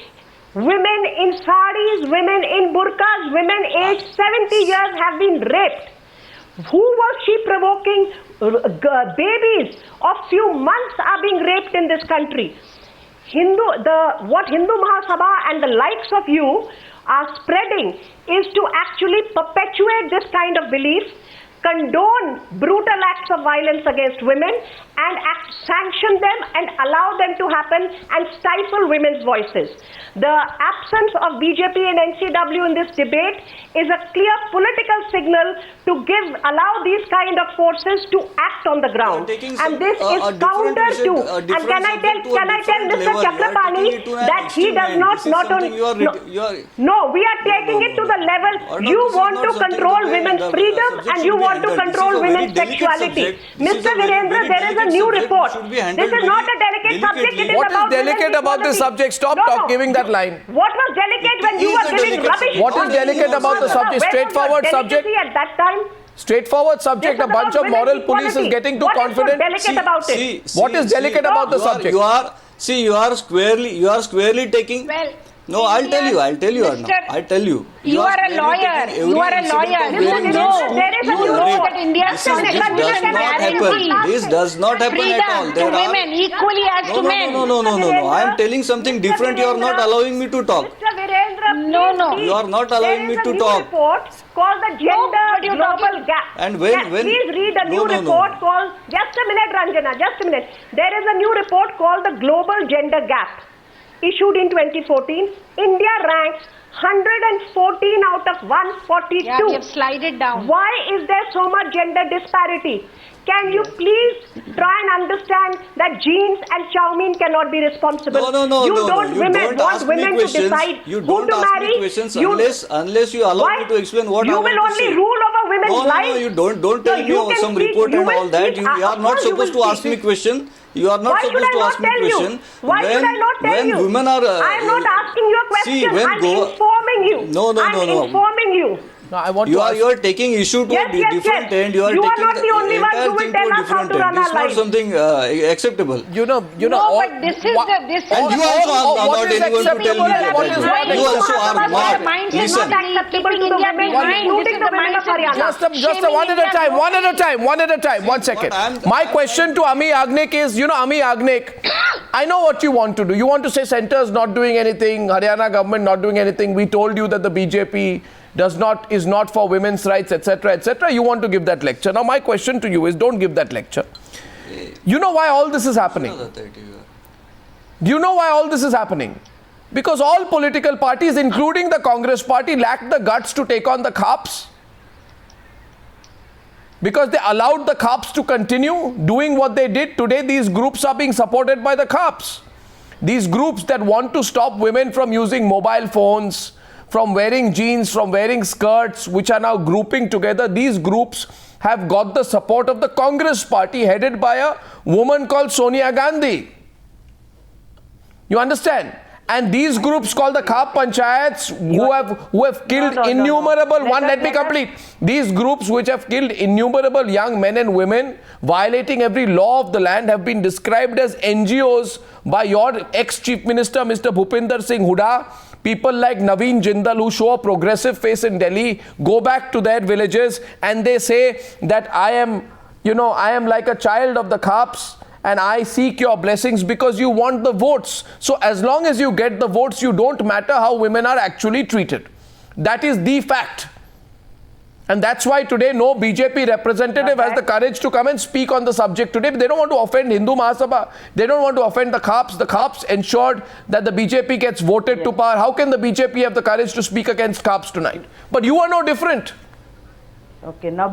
Women in saris, women in burqas, women aged 70 years have been raped. Who was she provoking? Babies of few months are being raped in this country. What Hindu Mahasabha and the likes of you are spreading is to actually perpetuate this kind of belief, condone brutal acts of violence against women, and sanction them and allow them to happen and stifle women's voices. The absence of BJP and NCW in this debate is a clear political signal to allow these kind of forces to act on the ground. And this is counter to, and can I tell Mr. Chakrapani that he does not only, no, we are taking it to the level, you want to control women's freedom and you want to control women's sexuality. Mr. Virendra, there is a new report. This is not a delicate subject, it is what about is delicate about this subject? Stop giving that line. What was delicate when you were giving rubbish? What is delicate about the subject? Straightforward subject. At that time? Straightforward subject. A bunch of moral police is getting too confident. What is so delicate about it? What is delicate about the subject? You are squarely taking. Well, no, I'll tell you, Arnav. I'll tell you. You are a lawyer. You are a lawyer. You know that India's constitution This does not happen at all. To women equally as to men. No. I am telling something different. You are not allowing me to talk. Mr. Virendra, No. You are not allowing me to talk. Report called the Gender Global Gap. And when please read a new report called, just a minute Ranjana, just a minute. There is a new report called the Global Gender Gap, issued in 2014. India ranks 114 out of 142. Yeah, we have slided down. Why is there so much gender disparity? Can you please try and understand that jeans and chow mein cannot be responsible? No. You don't want women to decide who to marry. Unless you allow me to explain what I want to say. You will only rule over women's lives. No, you don't tell me some report and all that. You are not supposed to ask me question. You are not supposed to ask me question. Why should I not tell you? When women are... I am not asking you a question. I'm informing you. No. I'm informing you. No, I want you are taking issue to a different end. You are not the only one who will tell us how to run our lives. It's not something acceptable. You know. No, but this is and you also are not anyone to tell me that. You also are not. Listen. Acceptable to the women, including the women of Haryana. Just one at a time. 1 second. My question to Ami Yagnik is, Ami Yagnik, I know what you want to do. You want to say center is not doing anything, Haryana government not doing anything. We told you that the BJP is not for women's rights, etc., etc. You want to give that lecture. Now, my question to you is, don't give that lecture. You know why all this is happening? Do you know why all this is happening? Because all political parties, including the Congress party, lacked the guts to take on the CAPs. Because they allowed the CAPs to continue doing what they did. Today, these groups are being supported by the CAPs. These groups that want to stop women from using mobile phones, from wearing jeans, from wearing skirts, which are now grouping together, these groups have got the support of the Congress party headed by a woman called Sonia Gandhi. You understand? And these groups called the Khap Panchayats who have killed innumerable let me complete. These groups which have killed innumerable young men and women, violating every law of the land, have been described as NGOs by your ex-Chief Minister Mr. Bhupinder Singh Hooda. People like Naveen Jindal, who show a progressive face in Delhi, go back to their villages and they say that I am like a child of the Khaps and I seek your blessings because you want the votes. So as long as you get the votes, you don't matter how women are actually treated. That is the fact. And that's why today no BJP representative has the courage to come and speak on the subject today. They don't want to offend Hindu Mahasabha. They don't want to offend the Khaps. The Khaps ensured that the BJP gets voted to power. How can the BJP have the courage to speak against Khaps tonight? But you are no different. Okay, now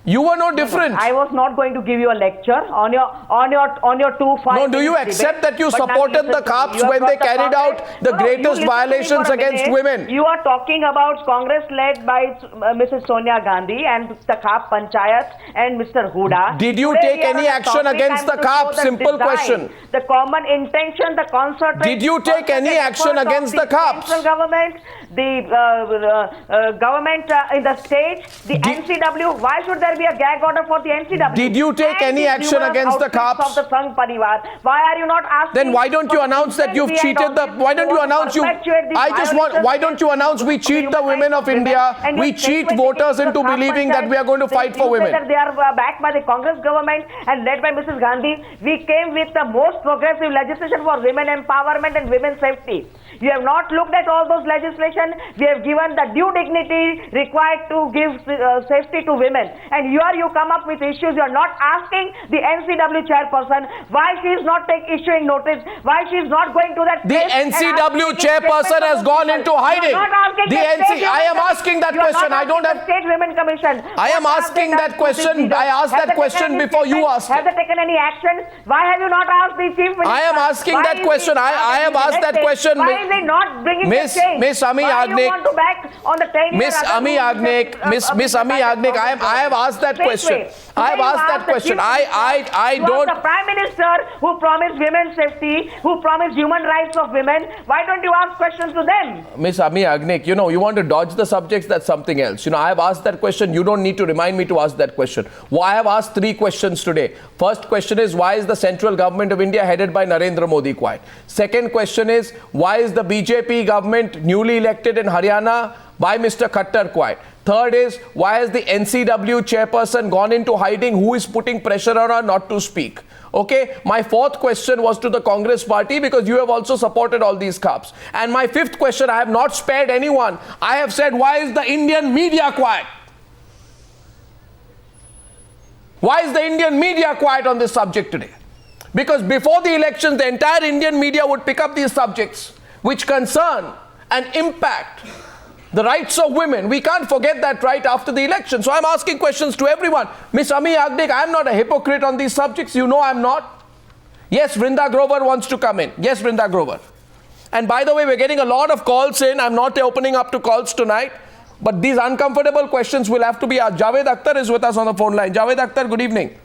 you were no different. I was not going to give you a lecture on your 2 5 No, do you accept that you supported the Khaps when they carried out the greatest violations against women? You are talking about Congress led by Mrs. Sonia Gandhi and the Khap Panchayats and Mr. Hooda. Did you take any action against the Khaps? Simple question. The common intention, the concert. Did you take any action against the Khaps? Central government, the government in the state, the NCW. Why should there be a gag order for the NCW? Did you take any action against the Khaps? Of the Sangh Parivar. Why are you not asking? Then why don't you announce that you've cheated the? Why don't you announce you? Why don't you announce we cheat the women of India? We cheat voters into believing that we are going to fight for women. They are backed by the Congress government and led by Mrs. Gandhi. We came with the most progressive legislation for women empowerment and women's safety. You have not looked at all those legislation. We have given the due dignity required to give safety to women. And here you come up with issues. You are not asking the NCW chairperson why she is not issuing notice, why she is not going to that place. The NCW chairperson has gone into hiding. I am asking that question. I don't have State Women Commission. I am asking that question. I asked that question before you asked. Have they taken any action? Why have you not asked the Chief Minister? I am asking that question. I have asked that question. Why is it not bringing the change? Miss Ami Yagnik. You want to back on the 10-year Miss Ami Yagnik. Miss Ami Yagnik. I have asked that question. I have asked that question. I don't. The Prime Minister who promised women's safety, who promised human rights of women, why don't you ask questions to them? Miss Ami Yagnik, you want to dodge the subjects, that's something else. I have asked that question. You don't need to remind me to ask that question. I have asked 3 questions today. First question is, why is the central government of India headed by Narendra Modi quiet? Second question is, why is the BJP government newly elected in Haryana by Mr. Khattar quiet? Third is, why has the NCW chairperson gone into hiding? Who is putting pressure on her not to speak? Okay, my fourth question was to the Congress party because you have also supported all these Khaps. And my fifth question, I have not spared anyone. I have said, why is the Indian media quiet? Why is the Indian media quiet on this subject today? Because before the elections, the entire Indian media would pick up these subjects which concern and impact the rights of women. We can't forget that right after the election. So I'm asking questions to everyone. Miss Ami Yagnik, I'm not a hypocrite on these subjects. You know I'm not. Yes, Vrinda Grover wants to come in. Yes, Vrinda Grover. And by the way, we're getting a lot of calls in. I'm not opening up to calls tonight. But these uncomfortable questions will have to be asked. Javed Akhtar is with us on the phone line. Javed Akhtar, good evening.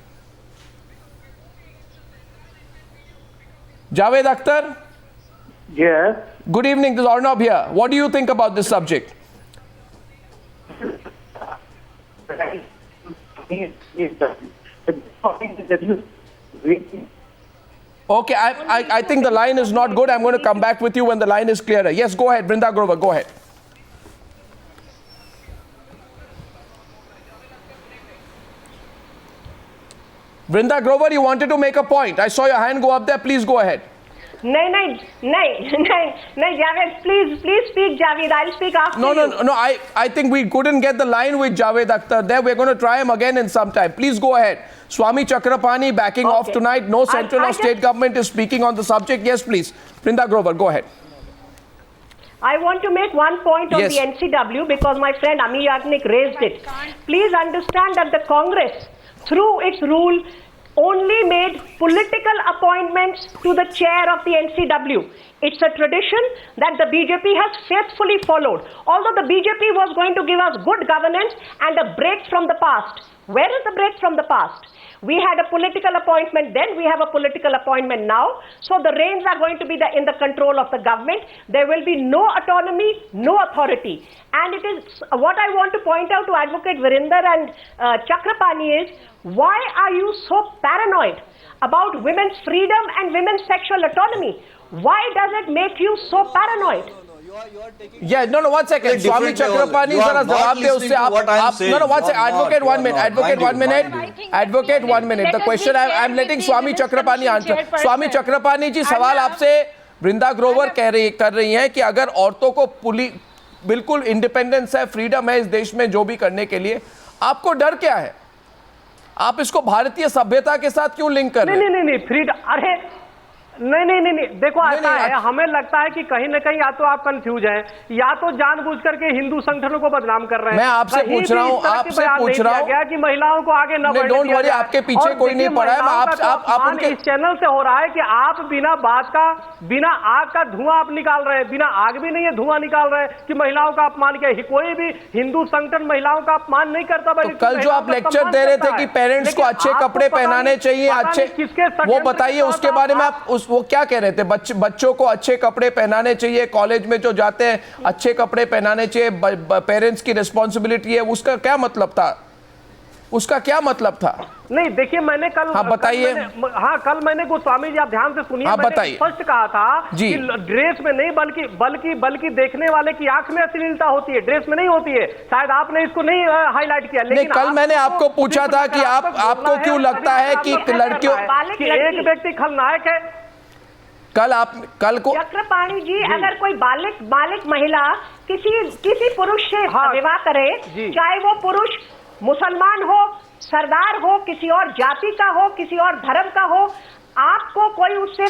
Javed Akhtar? Yes. Good evening, this is Arnab here. What do you think about this subject? Okay, I think the line is not good. I'm going to come back with you when the line is clearer. Yes, go ahead, Vrinda Grover, go ahead. Vrinda Grover, you wanted to make a point. I saw your hand go up there. Please go ahead. No, Javed, please speak, Javed. I'll speak after you. No. I think we couldn't get the line with Javed Akhtar there. We're going to try him again in some time. Please go ahead. Swami Chakrapani backing off tonight. No central or state government is speaking on the subject. Yes, please. Vrinda Grover, go ahead. I want to make one point on the NCW because my friend Ami Yagnik raised it. Please understand that the Congress, through its rule only made political appointments to the chair of the NCW. It's a tradition that the BJP has faithfully followed. Although the BJP was going to give us good governance and a break from the past. Where is the break from the past? We had a political appointment then, we have a political appointment now. So the reins are going to be in the control of the government. There will be no autonomy, no authority. And it is what I want to point out to Advocate Virinder and Chakrapani is, why are you so paranoid about women's freedom and women's sexual autonomy? Why does it make you so paranoid? Yeah, no, one second. Swami Chakrapani, zara jawab de usse aap. No, one second. Advocate, 1 minute. Advocate, 1 minute. Advocate, 1 minute. The question I'm letting Swami Chakrapani answer. Swami Chakrapani जी, सवाल आपसे वृंदा ग्रोवर कर रही हैं कि अगर औरतों को बिल्कुल इंडिपेंडेंस है, फ्रीडम है इस देश में जो भी करने के लिए, आपको डर क्या है? आप इसको भारतीय सभ्यता के साथ क्यों लिंक कर रहे हैं? नहीं, फ्रीडम, अरे नहीं, देखो ऐसा है, हमें लगता है कि कहीं ना कहीं या तो आप कंफ्यूज हैं या तो जानबूझ करके हिंदू संगठनों को बदनाम कर रहे हैं। मैं आपसे पूछ रहा हूं क्या कि महिलाओं को आगे न बढ़ने डोंट वरी, आपके पीछे कोई नहीं पड़ा है। आप उनके इस चैनल से हो रहा है कि आप बिना आग का धुआं आप निकाल रहे हैं, बिना आग भी नहीं है धुआं निकाल रहे हैं कि महिलाओं का अपमान किया। कोई भी हिंदू संगठन महिलाओं का अपमान नहीं करता। तो कल जो आप लेक्चर दे रहे थे कि पेरेंट्स को अच्छे कपड़े पहनाने चाहिए, अच्छे, वो बताइए उसके बारे में आप वो क्या कह रहे थे? बच्चों को अच्छे कपड़े पहनाने चाहिए, कॉलेज में जो जाते हैं अच्छे कपड़े पहनाने चाहिए, पेरेंट्स की रिस्पॉन्सिबिलिटी है, उसका क्या मतलब था? उसका क्या मतलब था? नहीं देखिए, मैंने कल, हाँ बताइए। कल मैंने गोस्वामी जी, आप ध्यान से सुनिए, मैंने स्पष्ट कहा था कि ड्रेस में नहीं बल्कि देखने वाले की आंख में अश्लीलता होती है, ड्रेस में नहीं होती है। शायद आपने इसको नहीं हाईलाइट किया, लेकिन कल मैंने आपको पूछा था कि आपको क्यों लगता है कि लड़कियों, एक व्यक्ति खलनायक है। कल को चक्रपाणी जी, अगर कोई बालिक महिला किसी पुरुष से विवाह करे, चाहे वो पुरुष मुसलमान हो, सरदार हो, किसी और जाति का हो, किसी और धर्म का हो, आपको कोई उससे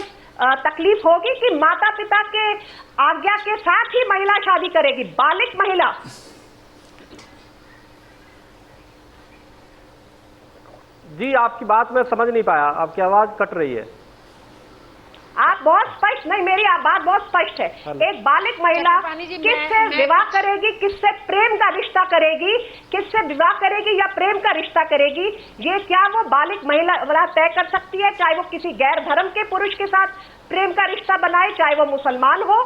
तकलीफ होगी कि माता पिता के आज्ञा के साथ ही महिला शादी करेगी? बालिक महिला। जी आपकी बात मैं समझ नहीं पाया, आपकी आवाज कट रही है। आप बहुत स्पष्ट नहीं, मेरी बात बहुत स्पष्ट है। एक बालिक महिला किससे विवाह करेगी, किससे प्रेम का रिश्ता करेगी, किससे विवाह करेगी या प्रेम का रिश्ता करेगी, ये क्या वो बालिक महिला तय कर सकती है? चाहे वो किसी गैर धर्म के पुरुष के साथ प्रेम का रिश्ता बनाए, चाहे वो मुसलमान हो,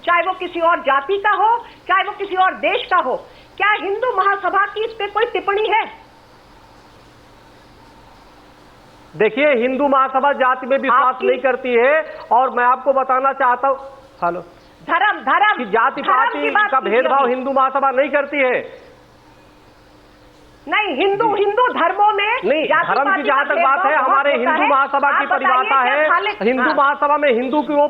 चाहे वो किसी और जाति का हो, चाहे वो किसी और देश का हो। क्या हिंदू महासभा की इस पे कोई टिप्पणी है? देखिए, हिंदू महासभा जाति में विश्वास नहीं करती है, और मैं आपको बताना चाहता हूँ, हेलो, धर्म कि जाति पाति का भेदभाव हिंदू महासभा नहीं करती है। नहीं, हिंदू धर्मों में नहीं, धर्म की जहां तक बात है, हमारे हिंदू महासभा की परिभाषा है। हिंदू महासभा में हिंदू की वो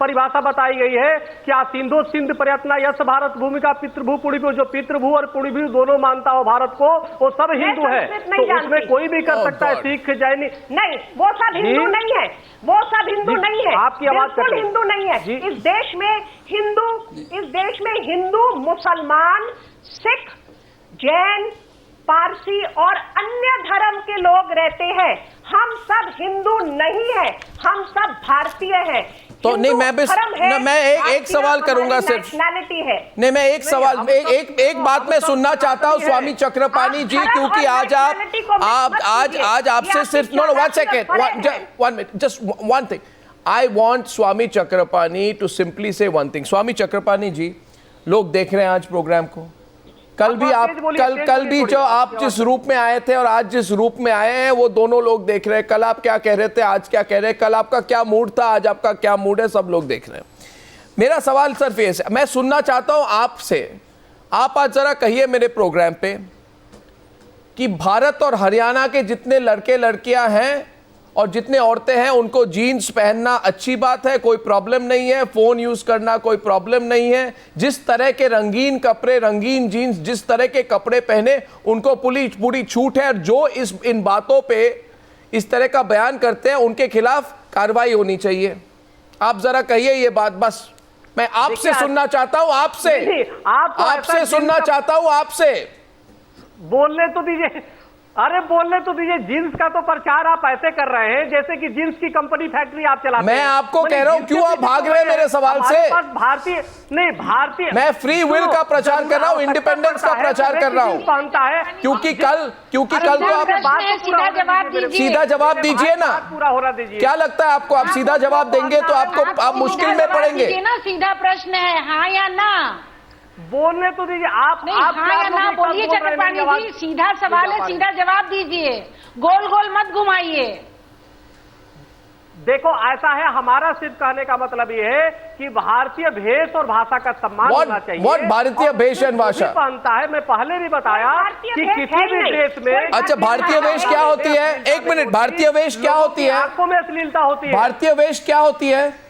परिभाषा बताई गई है कि सिंधु सिंध प्रयत्न यश भारत भूमि का पितृभू पुण्यभू, जो पितृभू और पुण्यभू दोनों मानता हो भारत को, वो सब हिंदू है। तो उसमें कोई भी कर सकता है, सिख जैन नहीं, वो सब हिंदू नहीं है, वो सब हिंदू नहीं है। आपकी आवाज हिंदू नहीं है। इस देश में हिंदू, मुसलमान, सिख, जैन, पारसी और अन्य धर्म के लोग रहते हैं। हम सब हिंदू नहीं हैं, हम सब भारतीय हैं। तो नहीं, मैं एक सवाल करूंगा सिर्फ, नेशनैलिटी है। नहीं, मैं एक सवाल, एक बात मैं सुनना चाहता हूं स्वामी चक्रपाणी जी, क्योंकि आज आपसे सिर्फ no 1 second, 1 minute, just 1 thing. I want Swami Chakrapani to simply say 1 thing. स्वामी चक्रपाणी जी, लोग देख रहे हैं आज प्रोग्राम को। कल भी जो आप जिस रूप में आए थे और आज जिस रूप में आए हैं, वो दोनों लोग देख रहे हैं। कल आप क्या कह रहे थे, आज क्या कह रहे हैं, कल आपका क्या मूड था, आज आपका क्या मूड है, सब लोग देख रहे हैं। मेरा सवाल सिर्फ ये है, मैं सुनना चाहता हूं आपसे, आप आज जरा कहिए मेरे प्रोग्राम पे कि भारत और हरियाणा के जितने लड़के लड़कियां हैं और जितने औरतें हैं, उनको जीन्स पहनना अच्छी बात है, कोई प्रॉब्लम नहीं है, फोन यूज करना कोई प्रॉब्लम नहीं है। जिस तरह के रंगीन कपड़े, रंगीन जीन्स, जिस तरह के कपड़े पहने, उनको पूरी छूट है। और जो इन बातों पे इस तरह का बयान करते हैं, उनके खिलाफ कार्रवाई होनी चाहिए। आप जरा कहिए ये बात, बस मैं आपसे सुनना चाहता हूं, आपसे सुनना चाहता हूं, आपसे बोलने तो दीजिए। अरे बोलने तो दीजिए, जींस का तो प्रचार आप ऐसे कर रहे हैं जैसे कि जींस की कंपनी फैक्ट्री आप चलाते हैं। मैं आपको कह रहा हूं, क्यों आप भाग रहे हैं मेरे सवाल से? भारतीय मैं फ्री विल का प्रचार कर रहा हूं, इंडिपेंडेंस का प्रचार कर रहा हूं। पहनता है क्योंकि कल तो आप सीधा जवाब दीजिए ना। पूरा हो रहा दीजिए। क्या लगता है आपको, आप सीधा जवाब देंगे तो आप मुश्किल में पड़ेंगे ना। सीधा प्रश्न है, हाँ या ना? बोलने तो दीजिए। आप हाँ या ना बोलिए चक्रपाणी जी, सीधा सवाल है, सीधा जवाब दीजिए, गोल गोल मत घुमाइए। देखो ऐसा है, हमारा सिर्फ कहने का मतलब ये है कि भारतीय भेष और भाषा का सम्मान होना चाहिए। What भारतीय भेष और भाषा पहनता है, मैं पहले भी बताया कि किसी भी देश में। अच्छा, भारतीय वेश क्या होती है? एक मिनट, भारतीय वेश क्या होती है? आंखों में अश्लीलता होती है। भारतीय वेश क्या होती है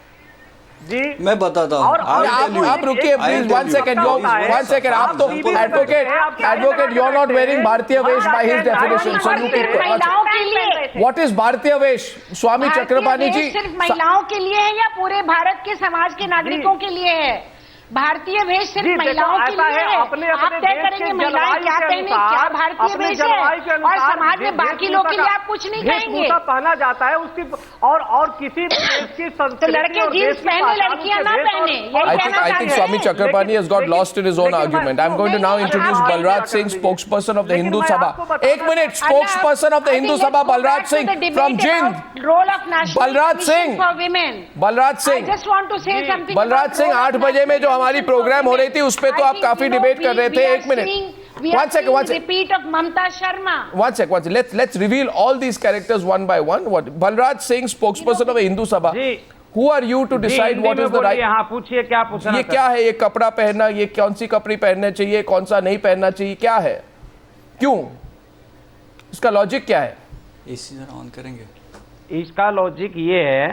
जी मैं बताता हूँ। आप रुकिए प्लीज, वन सेकेंड, आप तो advocate, you are not wearing भारतीय वेश by his definition, so you महिलाओं के लिए व्हाट इज भारतीय वेश? स्वामी चक्रपाणी जी, सिर्फ महिलाओं के लिए है या पूरे भारत के समाज के नागरिकों के लिए है? भारतीय वेश सिर्फ महिलाओं के लिए है। आप तय करेंगे महिलाएं क्या पहने, क्या भारतीय वेश है, और समाज में बाकी लोग के लिए आप कुछ नहीं कहेंगे। पहना जाता है उसकी, और किसी देश की संस्कृति, लड़के जींस पहने, लड़कियां ना पहने, यही कहना I think Swami Chakrapani has got lost in his own argument. I'm going to now introduce Balraj Singh, spokesperson of the Hindu Sabha. एक minute, spokesperson of the Hindu Sabha, Balraj Singh from Jind. Balraj Singh, Balraj Singh, Balraj Singh, 8 बजे में जो हमारी programme हो रही थी उस पे तो आप काफी डिबेट कर रहे थे। एक minute, one second. Repeat of Mamta Sharma. One sec. Let's reveal all these characters one by one. What Balraj Singh, spokesperson of the Hindu Sabha. Who are you to decide what is the right? हाँ, पूछिए क्या पूछना? ये क्या है? ये कपड़ा पहनना, ये कौन सी कपड़े पहनना चाहिए, कौन सा नहीं पहनना चाहिए, क्या है, क्यों, इसका लॉजिक क्या है? एसी जरा ऑन करेंगे। इसका लॉजिक ये है,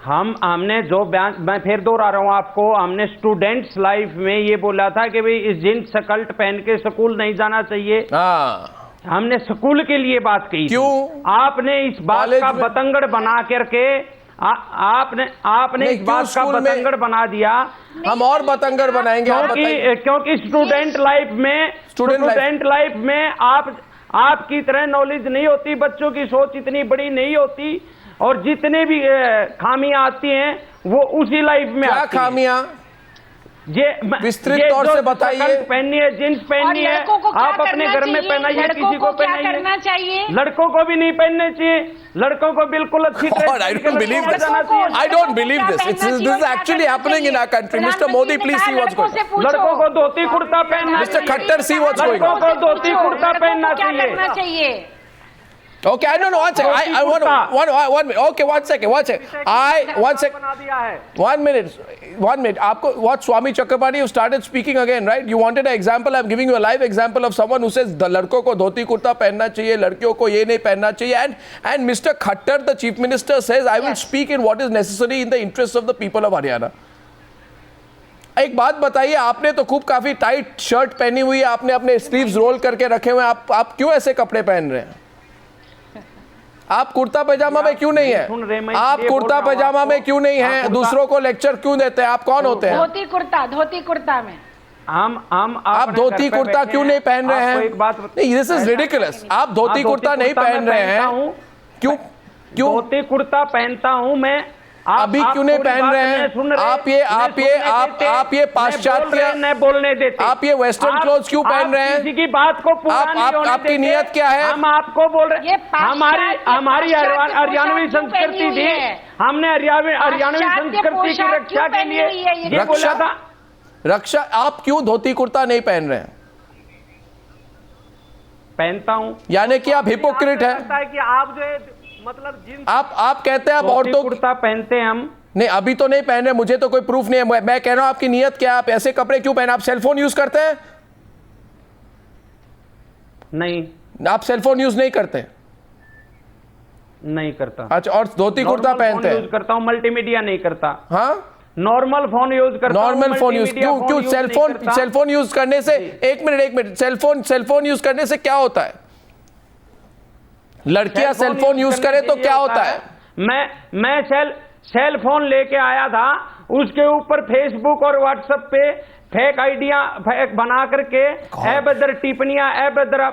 हमने जो बयान, मैं फिर दोहरा रहा हूं आपको, हमने स्टूडेंट्स लाइफ में ये बोला था कि भाई इस जींस शर्ट पहन के स्कूल नहीं जाना चाहिए। हमने स्कूल के लिए बात कही। क्यों? आपने इस बात का बतंगड़ बना करके आपने इस बात का बतंगड़ बना दिया। हम और बतंगड़ बनाएंगे, क्योंकि स्टूडेंट लाइफ में आपकी तरह नॉलेज नहीं होती, बच्चों की सोच इतनी बड़ी नहीं होती, और जितने भी खामियां आती हैं वो उसी लाइफ में क्या आती खामियां? ये विस्तृत तौर से बताइए। पहननी है, जींस पहननी है, आप अपने घर में पहनाइए, किसी को पहनाइए। लड़कों को भी नहीं पहनने चाहिए, लड़कों को बिल्कुल अच्छी तरह। I don't believe this. I don't believe this. This is actually happening in our country. Mr. Modi, please see what's going on. लड़कों को धोती कुर्ता पहनना। Mr. Khattar, see what's going on. लड़कों को धोती कुर्ता पहनना चाहिए। Okay, I don't know. One second. I want one minute. Okay, one second. One minute. आपको what Swami Chakrapani, you started speaking again, right? You wanted an example. I'm giving you a live example of someone who says the लड़कों को धोती कुर्ता पहनना चाहिए, लड़कियों को ये नहीं पहनना चाहिए. And Mr. Khattar, the Chief Minister, says I will speak in what is necessary in the interests of the people of Haryana. एक बात बताइए, आपने तो खूब काफी टाइट शर्ट पहनी हुई है, आपने अपने स्लीव्स रोल करके रखे हुए हैं, आप क्यों ऐसे कपड़े पहन रहे हैं? आप कुर्ता पैजामा में क्यों नहीं है? आप कुर्ता पैजामा में क्यों नहीं है? दूसरों को लेक्चर क्यों देते हैं? आप कौन होते हैं? धोती कुर्ता में आप धोती कुर्ता क्यों नहीं पहन रहे हैं? नहीं, दिस इज रिडिकुलस। आप धोती कुर्ता नहीं पहन रहे हैं, क्यों? धोती कुर्ता पहनता हूं मैं, अभी क्यों नहीं पहन रहे हैं? आप ये पाश्चात्य न बोलने देते, आप ये वेस्टर्न क्लोथ्स क्यों पहन रहे हैं? किसी की बात को पूरा नहीं होने देते। आपकी नियत क्या है? हम आपको बोल रहे, हमारी हरियाणवी संस्कृति थी, हमने हरियाणवी संस्कृति की रक्षा के लिए ये बोला था। रक्षा, आप क्यों धोती कुर्ता नहीं पहन रहे हैं? पहनता हूं, यानी कि आप हिपोक्रेट है कि आप जो मतलब आप कहते हैं आप औरतों कुर्ता पहनते हैं हम। नहीं, अभी तो नहीं पहन रहे, मुझे तो कोई प्रूफ नहीं है। मैं कह रहा हूं आपकी नियत क्या है? आप ऐसे कपड़े क्यों पहने? आप सेलफोन यूज करते हैं? नहीं, आप सेलफोन यूज नहीं करते? नहीं करता। अच्छा, और धोती कुर्ता पहनते हैं? यूज करता हूं, मल्टीमीडिया नहीं करता। हाँ, नॉर्मल फोन यूज करता हूं। नॉर्मल फोन यूज क्यों? सेलफोन यूज करने से एक मिनट, सेलफोन यूज करने से क्या होता है? लड़कियां सेलफोन यूज करें तो क्या होता है? मैं सेल फोन लेके आया था, उसके ऊपर फेसबुक और व्हाट्सएप पे फेक आइडिया फेक बना करके अभद्र टिप्पणियां अभद्र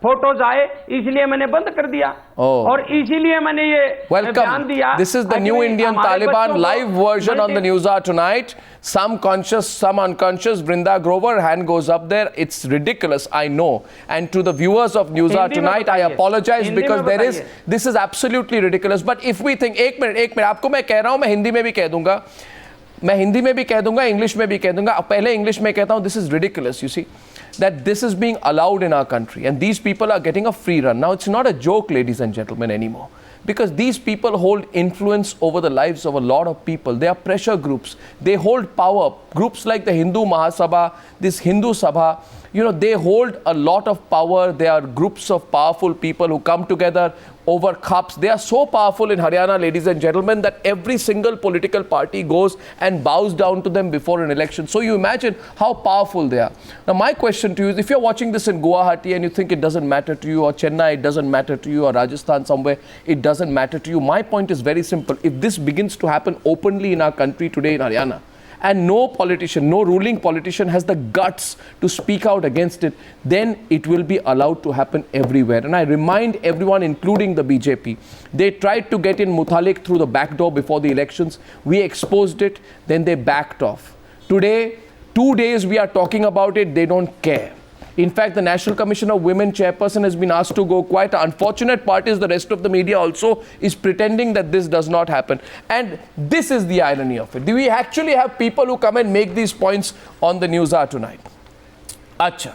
फोटोज आए, इसलिए मैंने बंद कर दिया। और इसीलिए मैंने ये बयान दिया। This is the new Indian Taliban live version on the News Hour tonight. Some conscious, some unconscious. Brinda Grover, hand goes up there. It's ridiculous, I know. And to the viewers of News Hour tonight, I apologize because this is absolutely ridiculous. But if we think, एक minute, आपको मैं कह रहा हूं, मैं हिंदी में भी कह दूंगा, मैं हिंदी में भी कह दूंगा, इंग्लिश में भी कह दूंगा। पहले इंग्लिश में कहता हूं, this is ridiculous, you see, that this is being allowed in our country and these people are getting a free run. Now it's not a joke, ladies and gentlemen, anymore, because these people hold influence over the lives of a lot of people. They are pressure groups. They hold power. Groups like the Hindu Mahasabha, this Hindu Sabha, you know, they hold a lot of power. They are groups of powerful people who come together over cups. They are so powerful in Haryana, ladies and gentlemen, that every single political party goes and bows down to them before an election. So you imagine how powerful they are. Now my question to you is, if you're watching this in Guwahati and you think it doesn't matter to you, or Chennai, it doesn't matter to you, or Rajasthan somewhere, it doesn't matter to you, my point is very simple. If this begins to happen openly in our country today in Haryana, and no politician, no ruling politician has the guts to speak out against it, then it will be allowed to happen everywhere. And I remind everyone, including the BJP, they tried to get in Muthalik through the back door before the elections. We exposed it, then they backed off. Today, 2 days we are talking about it, they don't care. In fact, the National Commission of Women chairperson has been asked to go. Quite an unfortunate part is the rest of the media also is pretending that this does not happen. And this is the irony of it. Do we actually have people who come and make these points on the News Hour tonight? Acha.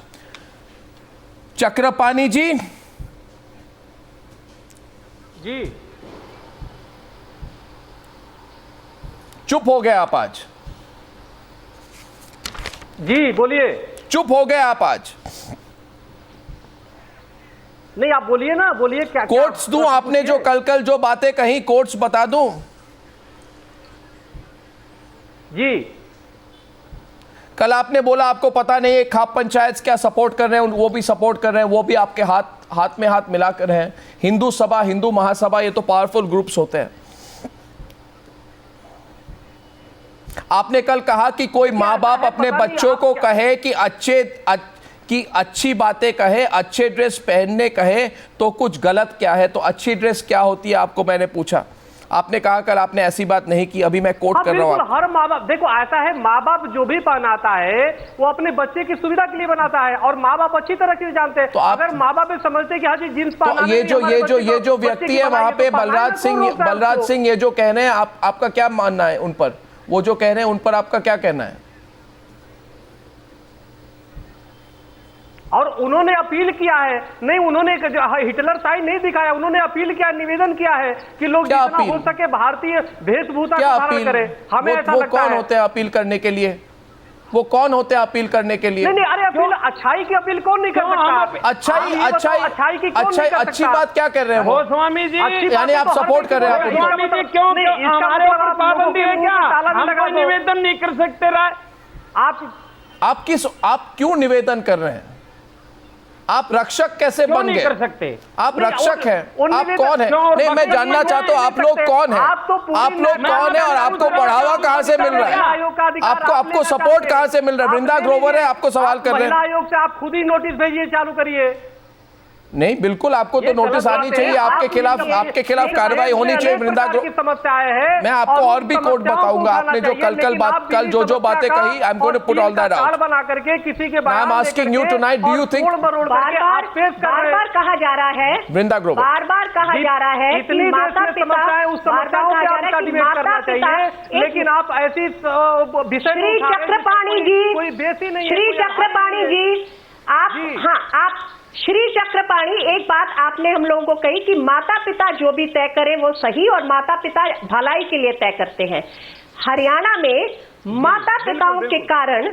Chakrapani ji. जी चुप हो गए आप आज. जी बोलिए. चुप हो गए आप आज. नहीं आप बोलिए ना, बोलिए. क्या कोट्स दूं? आपने जो कल जो बातें कही, कोट्स बता दूं? जी. कल आपने बोला आपको पता नहीं है खाप पंचायत क्या सपोर्ट कर रहे हैं, वो भी सपोर्ट कर रहे हैं, वो भी आपके हाथ में हाथ मिलाकर हैं. हिंदू सभा, हिंदू महासभा, ये तो पावरफुल ग्रुप्स होते हैं. आपने कल कहा कि कोई माँ बाप अपने बच्चों को कहे कि अच्छी बातें कहे, अच्छे ड्रेस पहनने कहे तो कुछ गलत क्या है, तो अच्छी ड्रेस क्या होती है आपको मैंने पूछा. आपने कहा कल आपने ऐसी बात नहीं की. अभी मैं कोट कर रहा हूं. हर माँ बाप, देखो ऐसा है, माँ बाप जो भी पहनाता है वो अपने बच्चे की सुविधा के लिए बनाता है, और माँ बाप अच्छी तरह से जानते हैं. तो अगर माँ बाप समझते हैं कि हाँ जी जींस पहना, तो ये जो व्यक्ति है वहां पे बलराज सिंह ये जो कह रहे हैं, आपका क्या मानना है उन पर? वो जो कह रहे हैं उन पर आपका क्या कहना है? और उन्होंने अपील किया है, नहीं उन्होंने हिटलर साइन नहीं दिखाया, उन्होंने अपील किया, निवेदन किया है कि लोग जितना हो सके भारतीय वेशभूषा का धारण करें. हमें ऐसा लगता है. कौन होते हैं अपील करने के लिए? वो कौन होते हैं अपील करने के लिए? नहीं, अरे अपील, अच्छाई की अपील कौन नहीं कर सकता? अच्छाई की अच्छी बात क्या कर रहे हैं वो? गोस्वामी जी, यानी आप सपोर्ट कर रहे हैं? गोस्वामी जी, क्यों हमारे ऊपर पाबंदी है क्या? हम कोई निवेदन नहीं कर सकते? आप क्यों निवेदन कर रहे हैं? आप रक्षक कैसे बन गए? कर सकते? आप रक्षक हैं. आप कौन है? नहीं, मैं जानना चाहता हूं आप लोग कौन है? आप लोग कौन है और आपको बढ़ावा कहां से मिल रहा है? आपको सपोर्ट कहां से मिल रहा है? वृंदा ग्रोवर है, आपको सवाल कर रहे हैं. महिला आयोग से आप खुद ही नोटिस भेजिए, चालू करिए. नहीं, बिल्कुल आपको तो नोटिस आनी चाहिए. आपके खिलाफ कार्रवाई होनी चाहिए. वृंदा ग्रोवर, समस्याएं हैं. मैं आपको और भी कोड बताऊंगा. आपने जो कल जो बातें कही, I am going to put all that out. बना करके किसी के I am asking you tonight, do you think बार कहा जा रहा है, वृंदा ग्रोवर, बार कहा जा रहा है इतनी समस्याएं, उस समस्याओं पे आपका डिबेट करना चाहिए, लेकिन आप ऐसी श्री चक्रपाणी जी, कोई बेसी नहीं. श्री चक्रपाणी जी, आप श्री चक्रपाणी, एक बात आपने हम लोगों को कही कि माता पिता जो भी तय करें वो सही, और माता पिता भलाई के लिए तय करते हैं. हरियाणा में माता पिताओं के कारण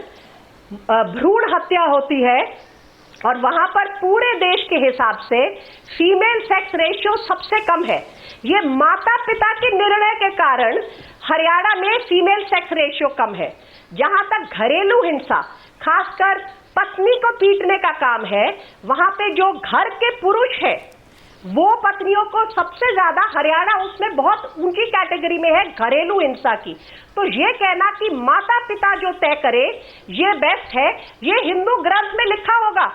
भ्रूण हत्या होती है, और वहां पर पूरे देश के हिसाब से फीमेल सेक्स रेशियो सबसे कम है. ये माता पिता के निर्णय के कारण हरियाणा में फीमेल सेक्स रेशियो कम है. जहां तक घरेलू हिंसा, खासकर पत्नी को पीटने का काम है, वहां पे जो घर के पुरुष है वो पत्नियों को सबसे ज्यादा हरियाणा उसमें बहुत ऊंची कैटेगरी में है घरेलू हिंसा की। तो ये कहना कि माता पिता जो तय करे ये बेस्ट है, ये हिंदू ग्रंथ में लिखा होगा,